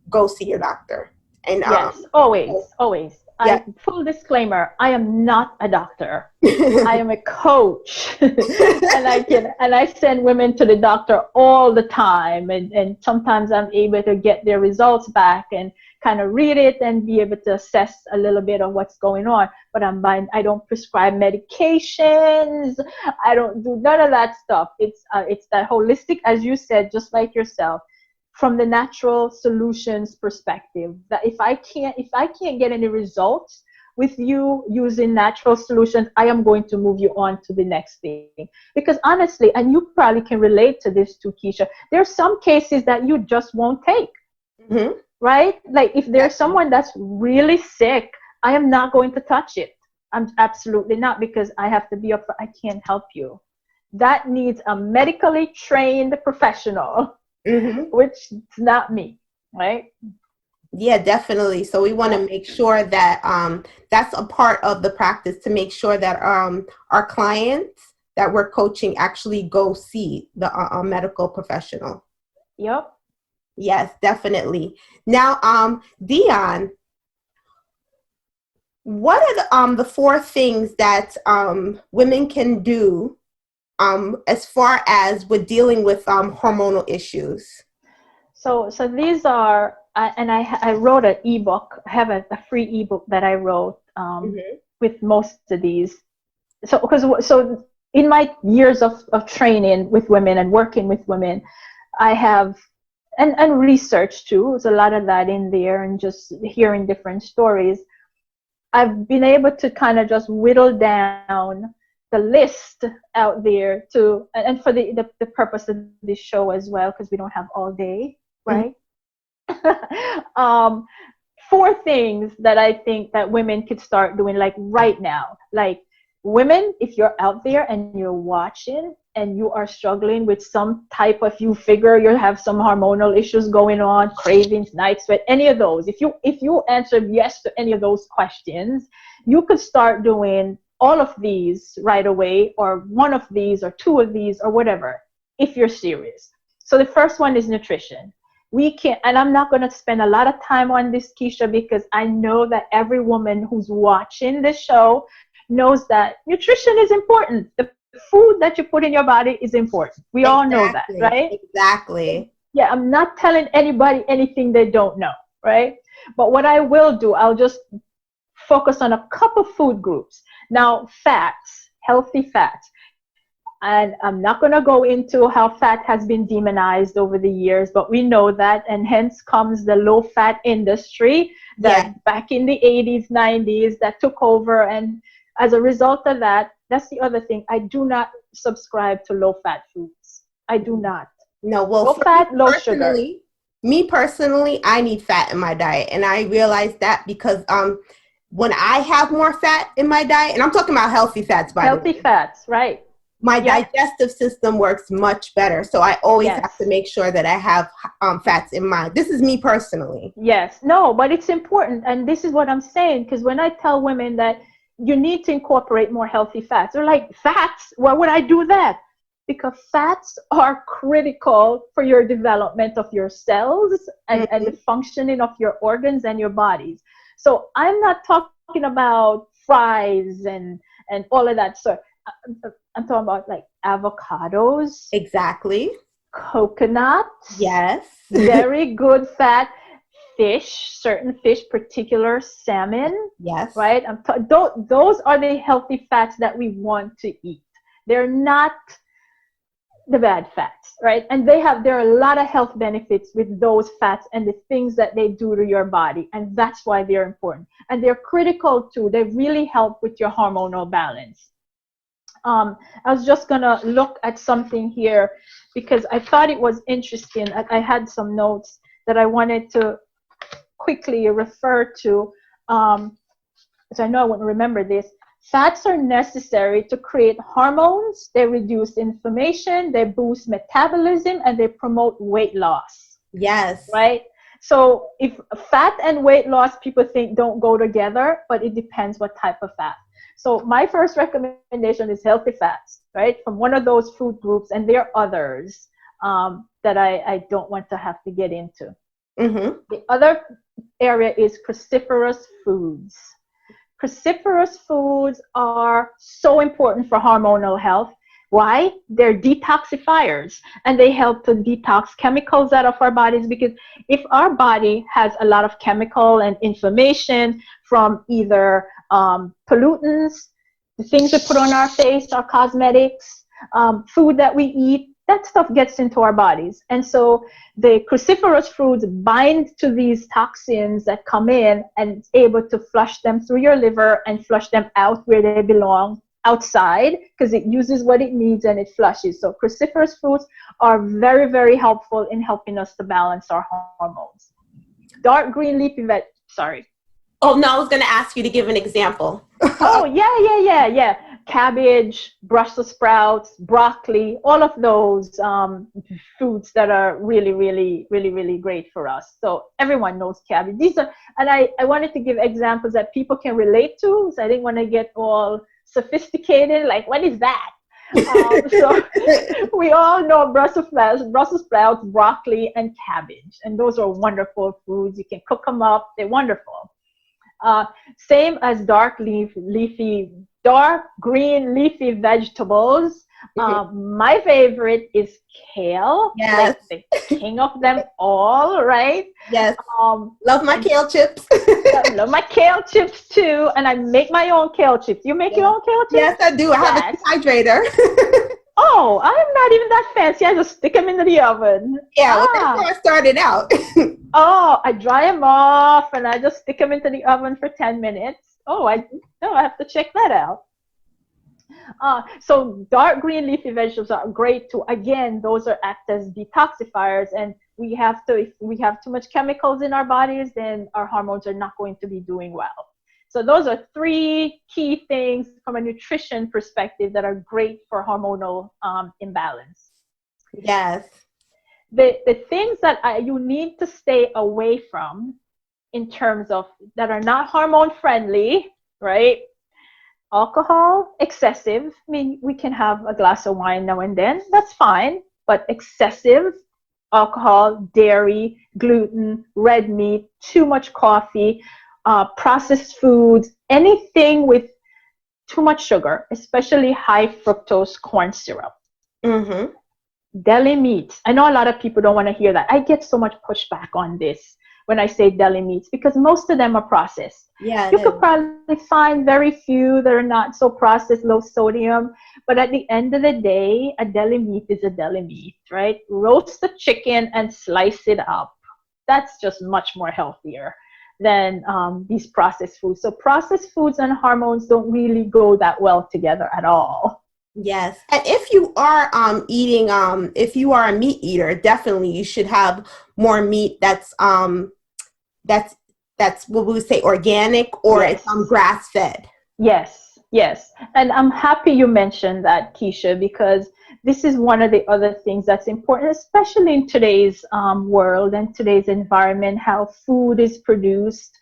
go see your doctor. And yes, always. Yeah. Full disclaimer, I am not a doctor. I am a coach. and I send women to the doctor all the time. And sometimes I'm able to get their results back and kind of read it and be able to assess a little bit of what's going on. But I don't prescribe medications. I don't do none of that stuff. It's that holistic, as you said, just like yourself, from the natural solutions perspective, that if I can't get any results with you using natural solutions, I am going to move you on to the next thing. Because honestly, and you probably can relate to this too, Keisha, there's some cases that you just won't take. Mm-hmm. Right? Like if there's someone that's really sick, I am not going to touch it. I'm absolutely not, because I have to be up. I can't help you. That needs a medically trained professional. Mm-hmm. Which is not me, right? Yeah, definitely. So we want to make sure that that's a part of the practice, to make sure that our clients that we're coaching actually go see the medical professional. Yep. Yes, definitely. Now, Dion, what are the 4 things that women can do as far as with dealing with hormonal issues? So these are, and I wrote an ebook. I have a free ebook that I wrote. Mm-hmm. with most of these. So in my years of training with women and working with women, I have and research too. There's a lot of that in there, and just hearing different stories. I've been able to kind of just whittle down the list out there to, and for the purpose of this show as well, because we don't have all day, right? Mm-hmm. 4 things that I think that women could start doing, like right now. Like, women, if you're out there and you're watching and you are struggling with some type of, you figure you have some hormonal issues going on, cravings, night sweat, any of those, if you answer yes to any of those questions, you could start doing all of these right away, or one of these, or 2 of these, or whatever, if you're serious. So the first one is nutrition. We can't, and I'm not going to spend a lot of time on this, Keisha, because I know that every woman who's watching this show knows that nutrition is important. The food that you put in your body is important. We all know that, right? Exactly. Yeah, I'm not telling anybody anything they don't know, right? But what I will do, I'll just focus on a couple food groups. Now, fats, healthy fats. And I'm not going to go into how fat has been demonized over the years, but we know that, and hence comes the low-fat industry that back in the 80s, 90s, that took over. And as a result of that, that's the other thing. I do not subscribe to low-fat foods. I do not. No, well, low fat, low sugar. Me personally, I need fat in my diet, and I realized that because when I have more fat in my diet, and I'm talking about healthy fats, by the way. Healthy fats, right. My digestive system works much better. So I always have to make sure that I have fats in mind. This is me personally. Yes. No, but it's important. And this is what I'm saying, because when I tell women that you need to incorporate more healthy fats, they're like, fats? Why would I do that? Because fats are critical for your development of your cells and the functioning of your organs and your bodies. So I'm not talking about fries and all of that. So I'm talking about like avocados. Exactly. Coconut. Yes. Very good fat. Fish, certain fish, particular salmon. Yes. Right? Those are the healthy fats that we want to eat. They're not the bad fats, right? And there are a lot of health benefits with those fats and the things that they do to your body. And that's why they're important. And they're critical too. They really help with your hormonal balance. I was just going to look at something here because I thought it was interesting. I had some notes that I wanted to quickly refer to. So I know I wouldn't remember this. Fats are necessary to create hormones. They reduce inflammation, they boost metabolism, and they promote weight loss. Yes. Right? So if fat and weight loss, people think don't go together, but it depends what type of fat. So my first recommendation is healthy fats, right? From one of those food groups, and there are others that I don't want to have to get into. Mm-hmm. The other area is cruciferous foods. Cruciferous foods are so important for hormonal health. Why? They're detoxifiers, and they help to detox chemicals out of our bodies, because if our body has a lot of chemical and inflammation from either pollutants, the things we put on our face, our cosmetics, food that we eat, that stuff gets into our bodies. And so the cruciferous foods bind to these toxins that come in and it's able to flush them through your liver and flush them out where they belong, outside, because it uses what it needs and it flushes. So cruciferous foods are very, very helpful in helping us to balance our hormones. Dark green leafy Oh, no, I was going to ask you to give an example. Oh, yeah. Cabbage, Brussels sprouts, broccoli, all of those foods that are really, really, really, really great for us. So everyone knows cabbage. And I wanted to give examples that people can relate to. So I didn't want to get all sophisticated, like, what is that? So we all know Brussels sprouts, broccoli, and cabbage. And those are wonderful foods. You can cook them up. They're wonderful. Same as dark green leafy vegetables. My favorite is kale, Yes. like the king of them all, right? Yes. Um, Love my kale chips. I love my kale chips too, and I make my own kale chips. You make your Yes. own kale chips? Yes, I do. I have a Yes. dehydrator. Oh, I'm not even that fancy. I just stick them into the oven. Yeah, well, that's how I started out. Oh, I dry them off and I just stick them into the oven for 10 minutes. I have to check that out. So dark green leafy vegetables are great too. Again, those are act as detoxifiers, and if we have too much chemicals in our bodies, then our hormones are not going to be doing well. So those are three key things from a nutrition perspective that are great for hormonal imbalance. Yes. The things that you need to stay away from in terms of that are not hormone friendly, right? Alcohol, excessive. I mean, we can have a glass of wine now and then. That's fine. But excessive alcohol, dairy, gluten, red meat, too much coffee, processed foods, anything with too much sugar, especially high fructose corn syrup. Mm-hmm. Deli meats. I know a lot of people don't want to hear that. I get so much pushback on this when I say deli meats because most of them are processed. Yeah. You could probably find very few that are not so processed, low sodium. But at the end of the day, a deli meat is a deli meat, right? Roast the chicken and slice it up. That's just much more healthier than these processed foods. So processed foods and hormones don't really go that well together at all. Yes. And if you are eating if you are a meat eater, definitely you should have more meat that's what we would say organic or Yes. it's grass fed. Yes. And I'm happy you mentioned that, Keisha, because this is one of the other things that's important, especially in today's world and today's environment, how food is produced,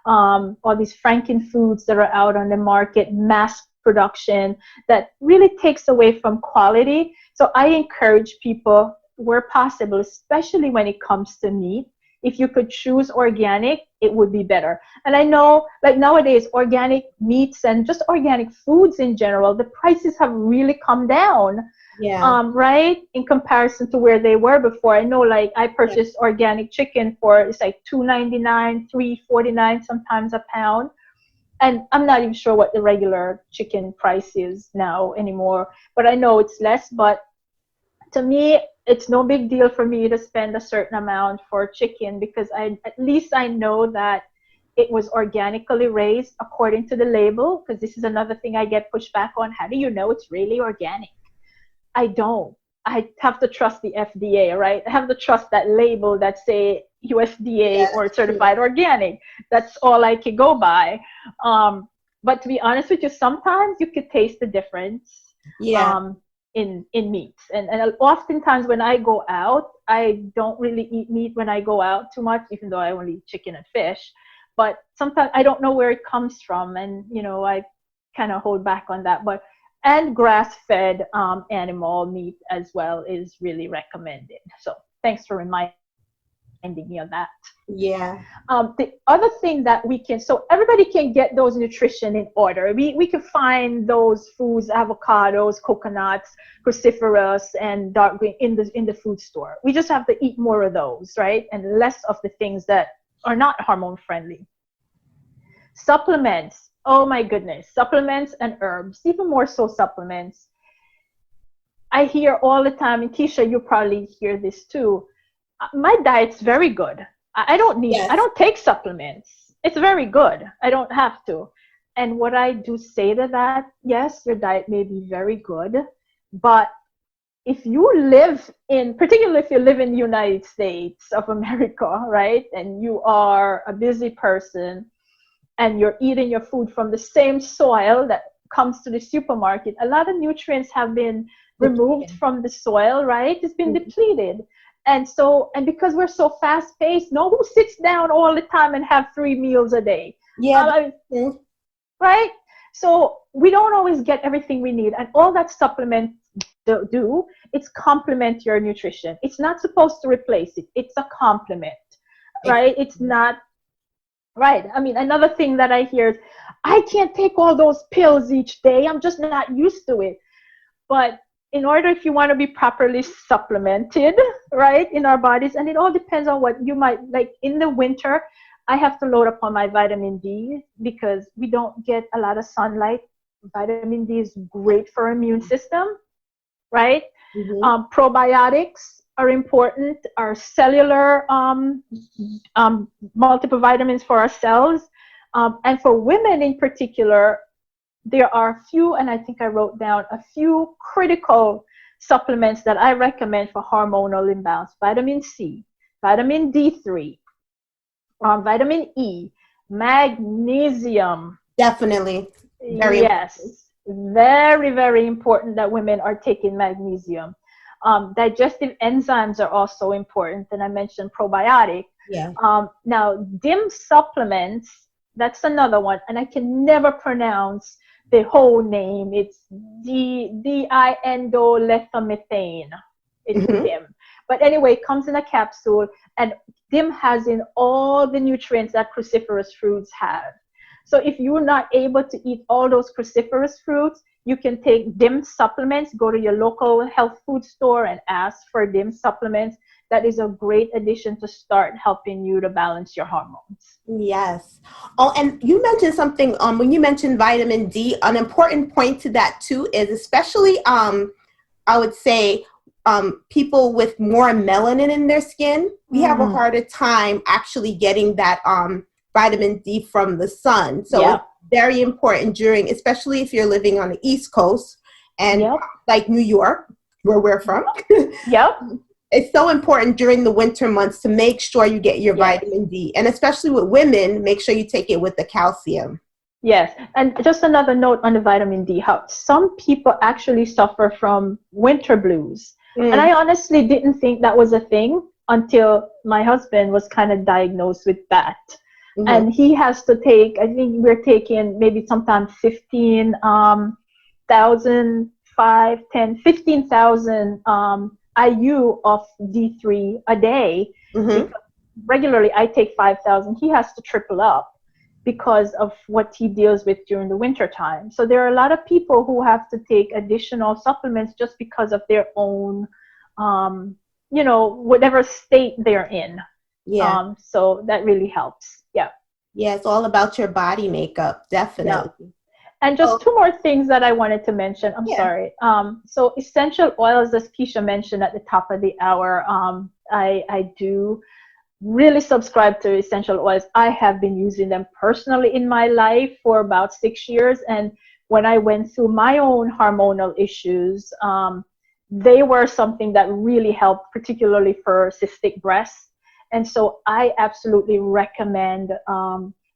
all these frankenfoods that are out on the market, mass production that really takes away from quality. So I encourage people, where possible, especially when it comes to meat, if you could choose organic, it would be better. And I know, like nowadays, organic meats and just organic foods in general, the prices have really come down. Yeah. Right? In comparison to where they were before. I know, like, I purchased organic chicken for, it's like $2.99, $3.49 sometimes a pound. And I'm not even sure what the regular chicken price is now anymore, but I know it's less. But to me, it's no big deal for me to spend a certain amount for chicken because at least I know that it was organically raised according to the label, because this is another thing I get pushed back on. How do you know it's really organic? I don't. I have to trust the FDA, right? I have to trust that label that say USDA or certified organic. That's all I can go by. But to be honest with you, sometimes you could taste the difference. Yeah. In meats. And oftentimes when I go out, I don't really eat meat when I go out too much, even though I only eat chicken and fish. But sometimes I don't know where it comes from, and I kind of hold back on that. And grass-fed animal meat as well is really recommended. So thanks for reminding me of that. Yeah. The other thing that so everybody can get those nutrition in order. We can find those foods, avocados, coconuts, cruciferous, and dark green in the food store. We just have to eat more of those, right? And less of the things that are not hormone friendly. Supplements. Oh my goodness. Supplements and herbs, even more so supplements. I hear all the time, and Keisha, you probably hear this too. My diet's very good. I don't take supplements. It's very good. I don't have to. And what I do say to that, yes, your diet may be very good, but if you live particularly if you live in the United States of America, right, and you are a busy person and you're eating your food from the same soil that comes to the supermarket, a lot of nutrients have been removed from the soil, right? It's been depleted. And because we're so fast paced, who sits down all the time and have 3 meals a day? Yeah. Right? So we don't always get everything we need. And all that supplements do, it's complement your nutrition. It's not supposed to replace it. It's a complement, right? It's not, right? I mean, another thing that I hear is, I can't take all those pills each day. I'm just not used to it. But in order, if you want to be properly supplemented, right, in our bodies, and it all depends on what you might like. In the winter, I have to load up on my vitamin D because we don't get a lot of sunlight. Vitamin D is great for immune system, right? Probiotics are important. Our cellular multiple vitamins for our cells, and for women in particular, there are a few, and I think I wrote down a few critical supplements that I recommend for hormonal imbalance: vitamin C, vitamin D3, vitamin E, magnesium. Definitely. Very Yes, very, very important that women are taking magnesium. Digestive enzymes are also important, and I mentioned probiotic. Yeah. Now, DIM supplements, that's another one, and I can never pronounce the whole name. It's diindolethomethane. It's DIM. But anyway, it comes in a capsule, and DIM has in all the nutrients that cruciferous fruits have. So if you're not able to eat all those cruciferous fruits, you can take DIM supplements, go to your local health food store and ask for DIM supplements. That is a great addition to start helping you to balance your hormones. Yes. Oh, and you mentioned something when you mentioned vitamin D. An important point to that too is, especially I would say people with more melanin in their skin, we have a harder time actually getting that vitamin D from the sun. So it's very important during, especially if you're living on the East Coast and like New York, where we're from. It's so important during the winter months to make sure you get your vitamin D. And especially with women, make sure you take it with the calcium. Yes. And just another note on the vitamin D, how some people actually suffer from winter blues. And I honestly didn't think that was a thing until my husband was kind of diagnosed with that. And he has to take, I think we're taking maybe sometimes 15,000 IU of D3 a day. Regularly, I take 5,000. He has to triple up because of what he deals with during the winter time. So there are a lot of people who have to take additional supplements just because of their own, whatever state they're in. So that really helps. Yeah, it's all about your body makeup, definitely. And just two more things that I wanted to mention. I'm sorry. So essential oils, as Keisha mentioned at the top of the hour, I do really subscribe to essential oils. I have been using them personally in my life for about 6 years. And when I went through my own hormonal issues, they were something that really helped, particularly for cystic breasts. And so I absolutely recommend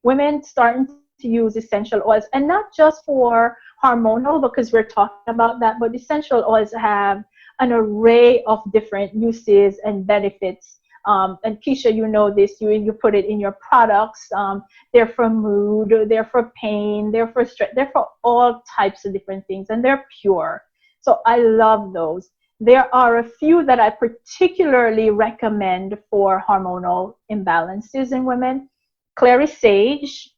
women starting to use essential oils, and not just for hormonal, because we're talking about that, but essential oils have an array of different uses and benefits. And Keisha, you know this, you put it in your products. They're for mood, they're for pain, they're for stress, they're for all types of different things, and they're pure. So I love those. There are a few that I particularly recommend for hormonal imbalances in women. Clary sage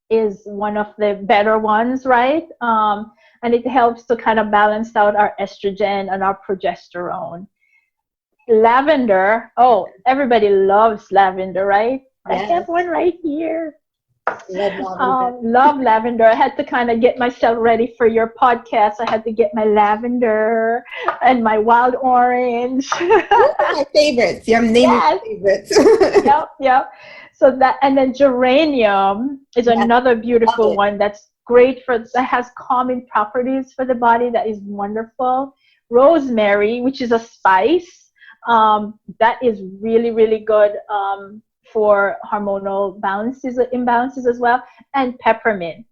is one of the better ones, right? And it helps to kind of balance out our estrogen and our progesterone. Lavender, everybody loves lavender, right? I have one right here. Love lavender. I had to kind of get myself ready for your podcast. I had to get my lavender and my wild orange. My favorites. I'm naming my favorites. Yep. So that, and then geranium is another beautiful one that's great that has calming properties for the body. That is wonderful. Rosemary, which is a spice, that is really, really good for hormonal imbalances as well. And peppermint.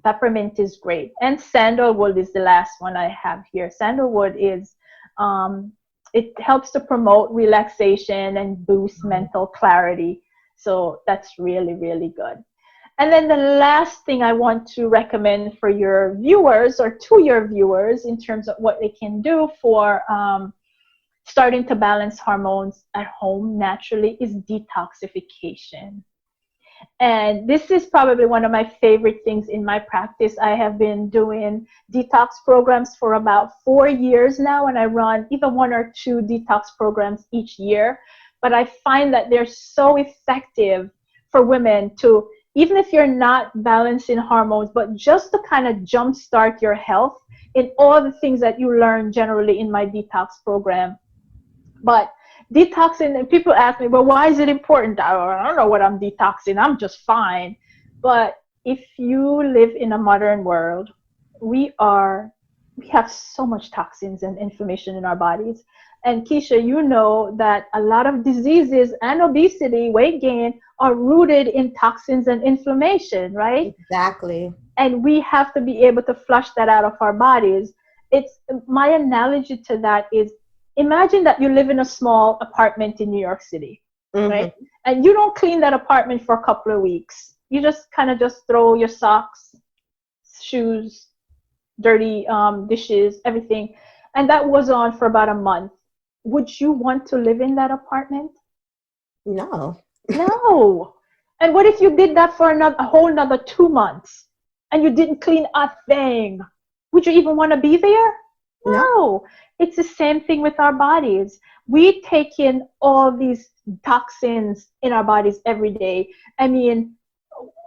Peppermint is great. And sandalwood is the last one I have here. Sandalwood is, it helps to promote relaxation and boost mental clarity. So that's really, really good. And then the last thing I want to recommend for your viewers, or to your viewers, in terms of what they can do for starting to balance hormones at home naturally, is detoxification. And this is probably one of my favorite things in my practice. I have been doing detox programs for about 4 years now, and I run either 1 or 2 detox programs each year. But I find that they're so effective for women to, even if you're not balancing hormones, but just to kind of jumpstart your health in all the things that you learn generally in my detox program. But detoxing, and people ask me, well, why is it important? I don't know what I'm detoxing. I'm just fine. But if you live in a modern world, we have so much toxins and inflammation in our bodies. And Keisha, you know that a lot of diseases and obesity, weight gain, are rooted in toxins and inflammation, right? Exactly. And we have to be able to flush that out of our bodies. It's my analogy to that is, imagine that you live in a small apartment in New York City, right? And you don't clean that apartment for a couple of weeks. You just kind of just throw your socks, shoes, dirty dishes, everything. And that was on for about a month. Would you want to live in that apartment? No. No. And what if you did that for a whole another 2 months and you didn't clean a thing? Would you even want to be there? No. It's the same thing with our bodies. We take in all these toxins in our bodies every day. I mean,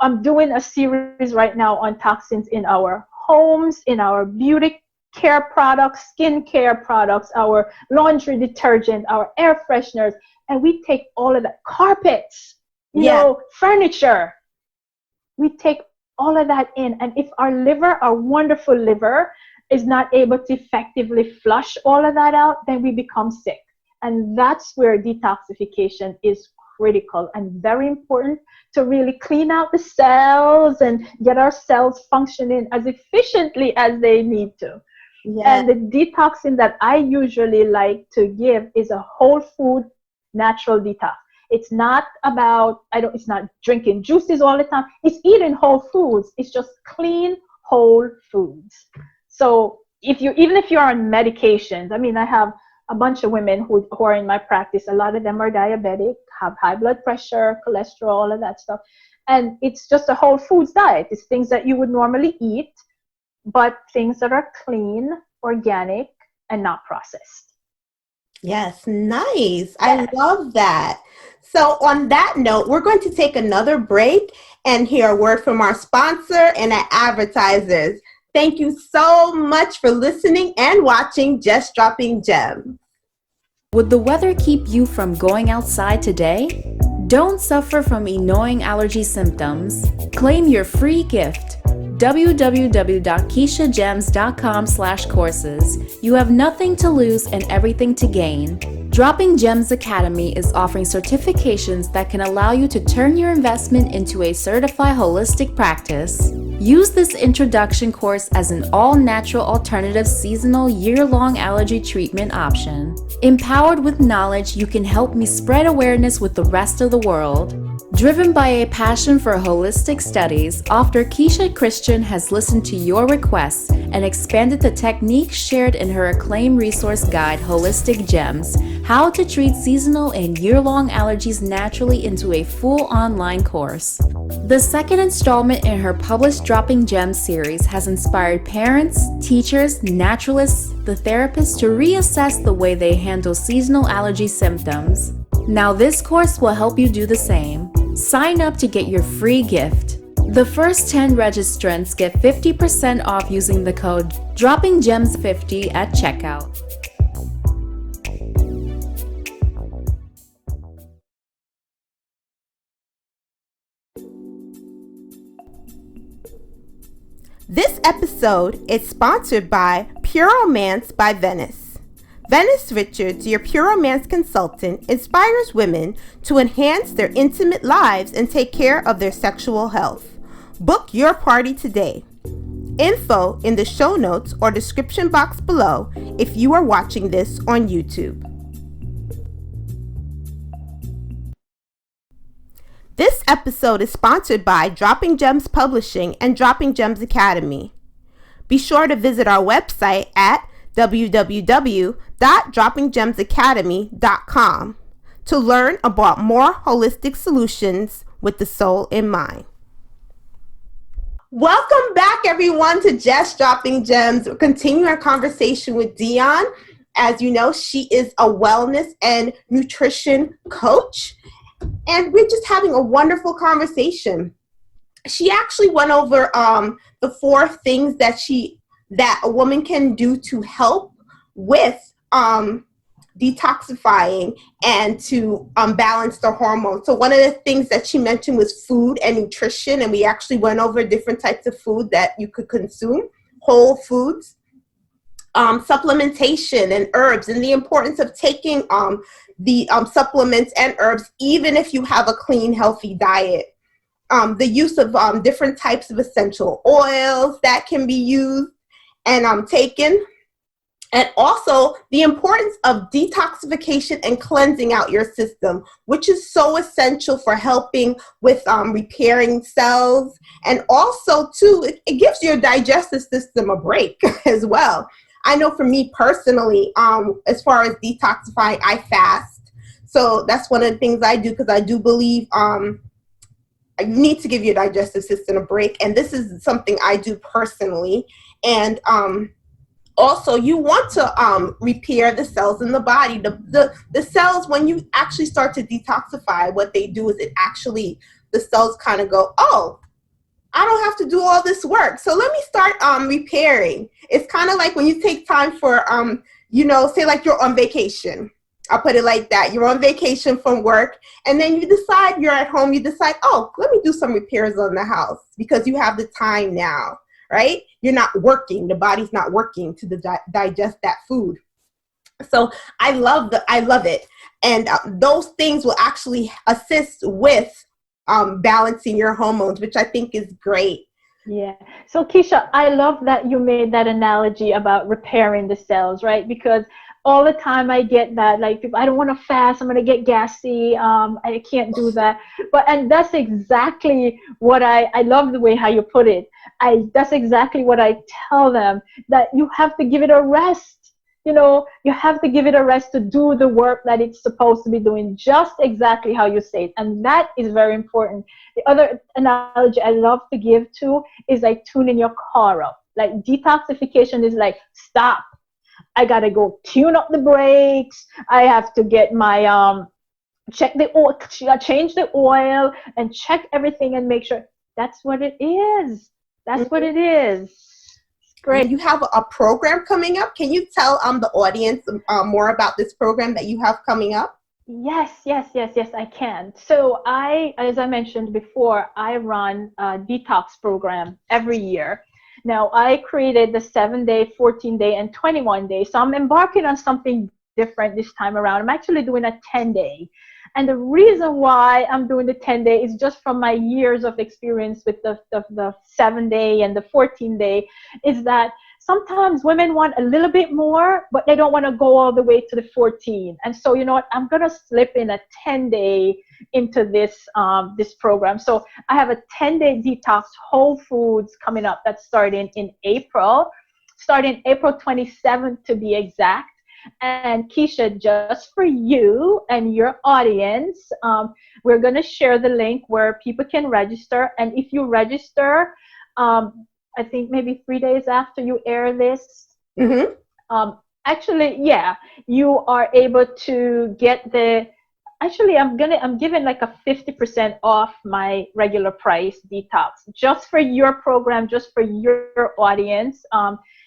I'm doing a series right now on toxins in our homes, in our beauty care products, skin care products, our laundry detergent, our air fresheners, and we take all of that, carpets, you know, furniture. We take all of that in, and if our liver, our wonderful liver, is not able to effectively flush all of that out, then we become sick. And that's where detoxification is critical and very important, to really clean out the cells and get our cells functioning as efficiently as they need to. And the detoxing that I usually like to give is a whole food natural detox. It's not about, it's not drinking juices all the time. It's eating whole foods. It's just clean, whole foods. So even if you're on medications, I mean, I have a bunch of women who are in my practice. A lot of them are diabetic, have high blood pressure, cholesterol, all of that stuff. And it's just a whole foods diet. It's things that you would normally eat, but things that are clean, organic, and not processed. Yes, nice. I love that. So on that note, we're going to take another break and hear a word from our sponsor and our advertisers. Thank you so much for listening and watching Just Dropping Gems. Would the weather keep you from going outside today? Don't suffer from annoying allergy symptoms. Claim your free gift. www.keishagems.com/courses. You have nothing to lose and everything to gain. Dropping Gems Academy is offering certifications that can allow you to turn your investment into a certified holistic practice. Use this introduction course as an all-natural alternative seasonal year-long allergy treatment option. Empowered with knowledge, you can help me spread awareness with the rest of the world. Driven by a passion for holistic studies, Author Keisha Christian has listened to your requests and expanded the techniques shared in her acclaimed resource guide, Holistic Gems: How to Treat Seasonal and Year-Long Allergies Naturally, into a full online course. The second installment in her published Dropping Gems series has inspired parents, teachers, naturalists, the therapists to reassess the way they handle seasonal allergy symptoms. Now this course will help you do the same. Sign up to get your free gift. The first 10 registrants get 50% off using the code DroppingGems50 at checkout. This episode is sponsored by Pure Romance by Venice. Venice Richards, your Pure Romance consultant, inspires women to enhance their intimate lives and take care of their sexual health. Book your party today. Info in the show notes or description box below if you are watching this on YouTube. This episode is sponsored by Dropping Gems Publishing and Dropping Gems Academy. Be sure to visit our website at www.droppinggemsacademy.com to learn about more holistic solutions with the soul in mind. Welcome back, everyone, to Just Dropping Gems. We're continuing our conversation with Dion. As you know, she is a wellness and nutrition coach, and we're just having a wonderful conversation. She actually went over the 4 things that a woman can do to help with detoxifying and to balance the hormones. So one of the things that she mentioned was food and nutrition, and we actually went over different types of food that you could consume, whole foods, supplementation and herbs, and the importance of taking the supplements and herbs even if you have a clean, healthy diet. The use of different types of essential oils that can be used and taken. And also the importance of detoxification and cleansing out your system, which is so essential for helping with repairing cells. And also, too, it gives your digestive system a break as well. I know for me personally, as far as detoxifying, I fast. So that's one of the things I do, because I do believe you need to give your digestive system a break. And this is something I do personally. And also, you want to repair the cells in the body. The cells, when you actually start to detoxify, what they do is the cells kind of go, oh, I don't have to do all this work. So let me start repairing. It's kind of like when you take time for, say like you're on vacation. I'll put it like that. You're on vacation from work, and then you decide you're at home. You decide, oh, let me do some repairs on the house because you have the time now. Right? You're not working. The body's not working to digest that food. So I love it. And those things will actually assist with balancing your hormones, which I think is great. Yeah. So Keisha, I love that you made that analogy about repairing the cells, right? Because all the time I get that, like, I don't want to fast, I'm going to get gassy, I can't do that. And that's exactly what I love the way how you put it. That's exactly what I tell them, that you have to give it a rest. You have to give it a rest to do the work that it's supposed to be doing, just exactly how you say it. And that is very important. The other analogy I love to give to is like tuning your car up. Like detoxification is like, stop. I got to go tune up the brakes. I have to get my, check the oil, change the oil and check everything and make sure. That's what it is. That's what it is. Great. You have a program coming up. Can you tell the audience more about this program that you have coming up? Yes, I can. So as I mentioned before, I run a detox program every year. Now, I created the 7-day, 14-day, and 21-day. So I'm embarking on something different this time around. I'm actually doing a 10-day. And the reason why I'm doing the 10-day is just from my years of experience with the 7-day and the 14-day, is that sometimes women want a little bit more, but they don't want to go all the way to the 14. And so, you know what, I'm going to slip in a 10-day into this program. So I have a 10-day detox whole foods coming up that's starting in April 27th to be exact. And Keisha, just for you and your audience, we're going to share the link where people can register. And if you register, I think maybe 3 days after you air this, you are able to get I'm giving like a 50% off my regular price detox just for your program, just for your audience.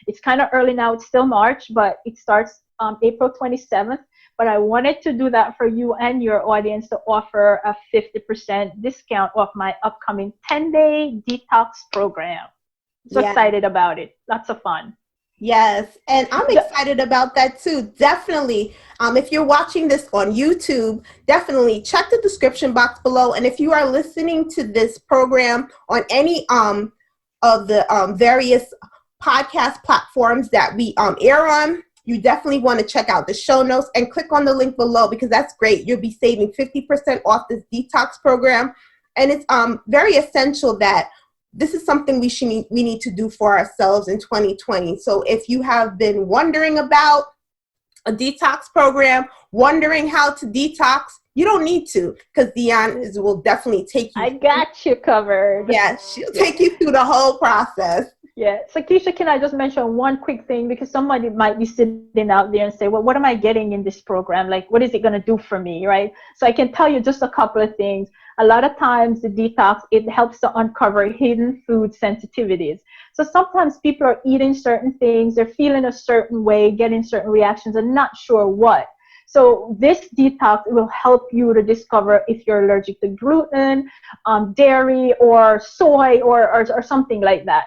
It's kind of early now. It's still March, but it starts April 27th. But I wanted to do that for you and your audience to offer a 50% discount off my upcoming 10-day detox program. So excited about it. Lots of fun. Yes, and I'm excited about that too. Definitely. If you're watching this on YouTube, definitely check the description box below. And if you are listening to this program on any of the various podcast platforms that we air on, you definitely want to check out the show notes and click on the link below, because that's great. You'll be saving 50% off this detox program. And it's very essential that this is something we need to do for ourselves in 2020. So if you have been wondering about a detox program, wondering how to detox, you don't need to, because will definitely take you. I got you covered. Yeah, she'll take you through the whole process. Yeah. So Keisha, can I just mention one quick thing? Because somebody might be sitting out there and say, well, what am I getting in this program? Like, what is it going to do for me, right? So I can tell you just a couple of things. A lot of times the detox, it helps to uncover hidden food sensitivities. So sometimes people are eating certain things, they're feeling a certain way, getting certain reactions, and not sure what. So this detox will help you to discover if you're allergic to gluten, dairy, or soy, or something like that.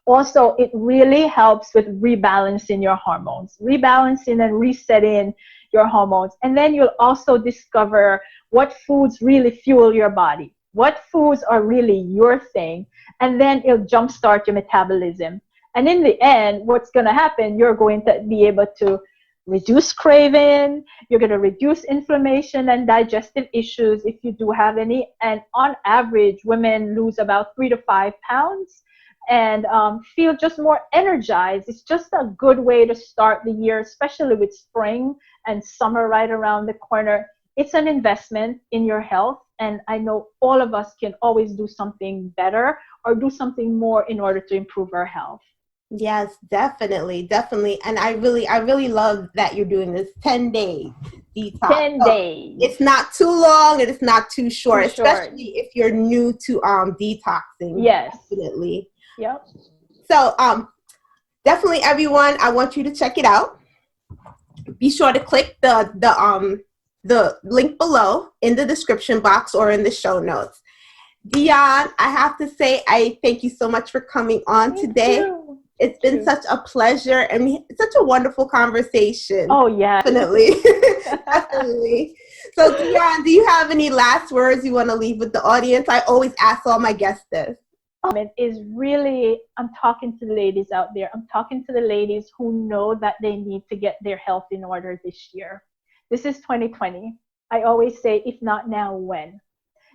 Also, it really helps with rebalancing your hormones, rebalancing and resetting your hormones. And then you'll also discover what foods really fuel your body, what foods are really your thing, and then it'll jumpstart your metabolism. And in the end, what's going to happen, you're going to be able to reduce craving, you're going to reduce inflammation and digestive issues if you do have any. And on average, women lose about 3 to 5 pounds and feel just more energized. It's just a good way to start the year, especially with spring and summer right around the corner. It's an investment in your health, and I know all of us can always do something better or do something more in order to improve our health. Yes, definitely. And I really love that you're doing this 10-day detox. 10 days. It's not too long and it's not too short, especially if you're new to detoxing. Yes. Definitely. Yep. So definitely everyone, I want you to check it out. Be sure to click the link below in the description box or in the show notes. Dion, I have to say I thank you so much for coming on today. It's been such a pleasure and such a wonderful conversation. Oh, yeah. Definitely. Definitely. So, Dion, do you have any last words you want to leave with the audience? I always ask all my guests this. Is really, I'm talking to the ladies out there. I'm talking to the ladies who know that they need to get their health in order this year. This is 2020. I always say, if not now, when?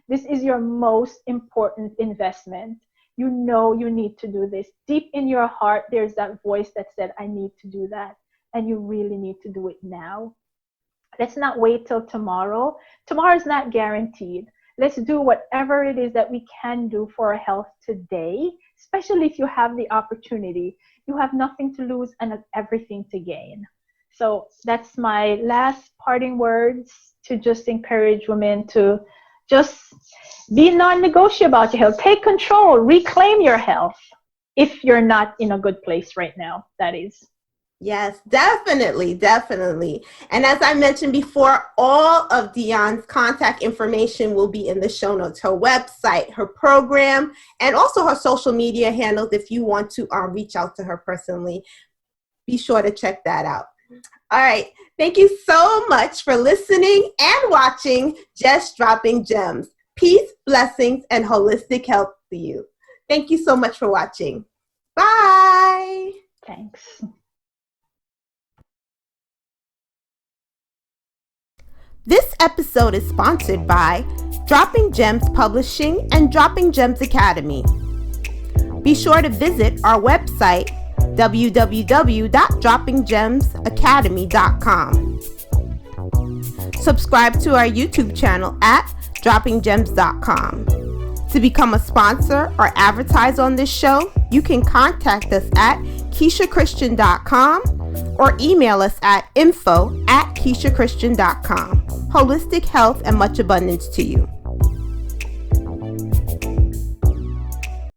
This is your most important investment. You know you need to do this. Deep in your heart, there's that voice that said, I need to do that. And you really need to do it now. Let's not wait till tomorrow. Tomorrow is not guaranteed. Let's do whatever it is that we can do for our health today, especially if you have the opportunity. You have nothing to lose and everything to gain. So that's my last parting words, to just encourage women to just be non-negotiable about your health. Take control, reclaim your health if you're not in a good place right now, that is. Yes, definitely. And as I mentioned before, all of Dion's contact information will be in the show notes, her website, her program, and also her social media handles if you want to reach out to her personally. Be sure to check that out. All right. Thank you so much for listening and watching Just Dropping Gems. Peace, blessings, and holistic health to you. Thank you so much for watching. Bye. Thanks. This episode is sponsored by Dropping Gems Publishing and Dropping Gems Academy. Be sure to visit our website, www.droppinggemsacademy.com. Subscribe to our YouTube channel at droppinggems.com. To become a sponsor or advertise on this show, you can contact us at KeishaChristian.com or email us at info@KeishaChristian.com. Holistic health and much abundance to you.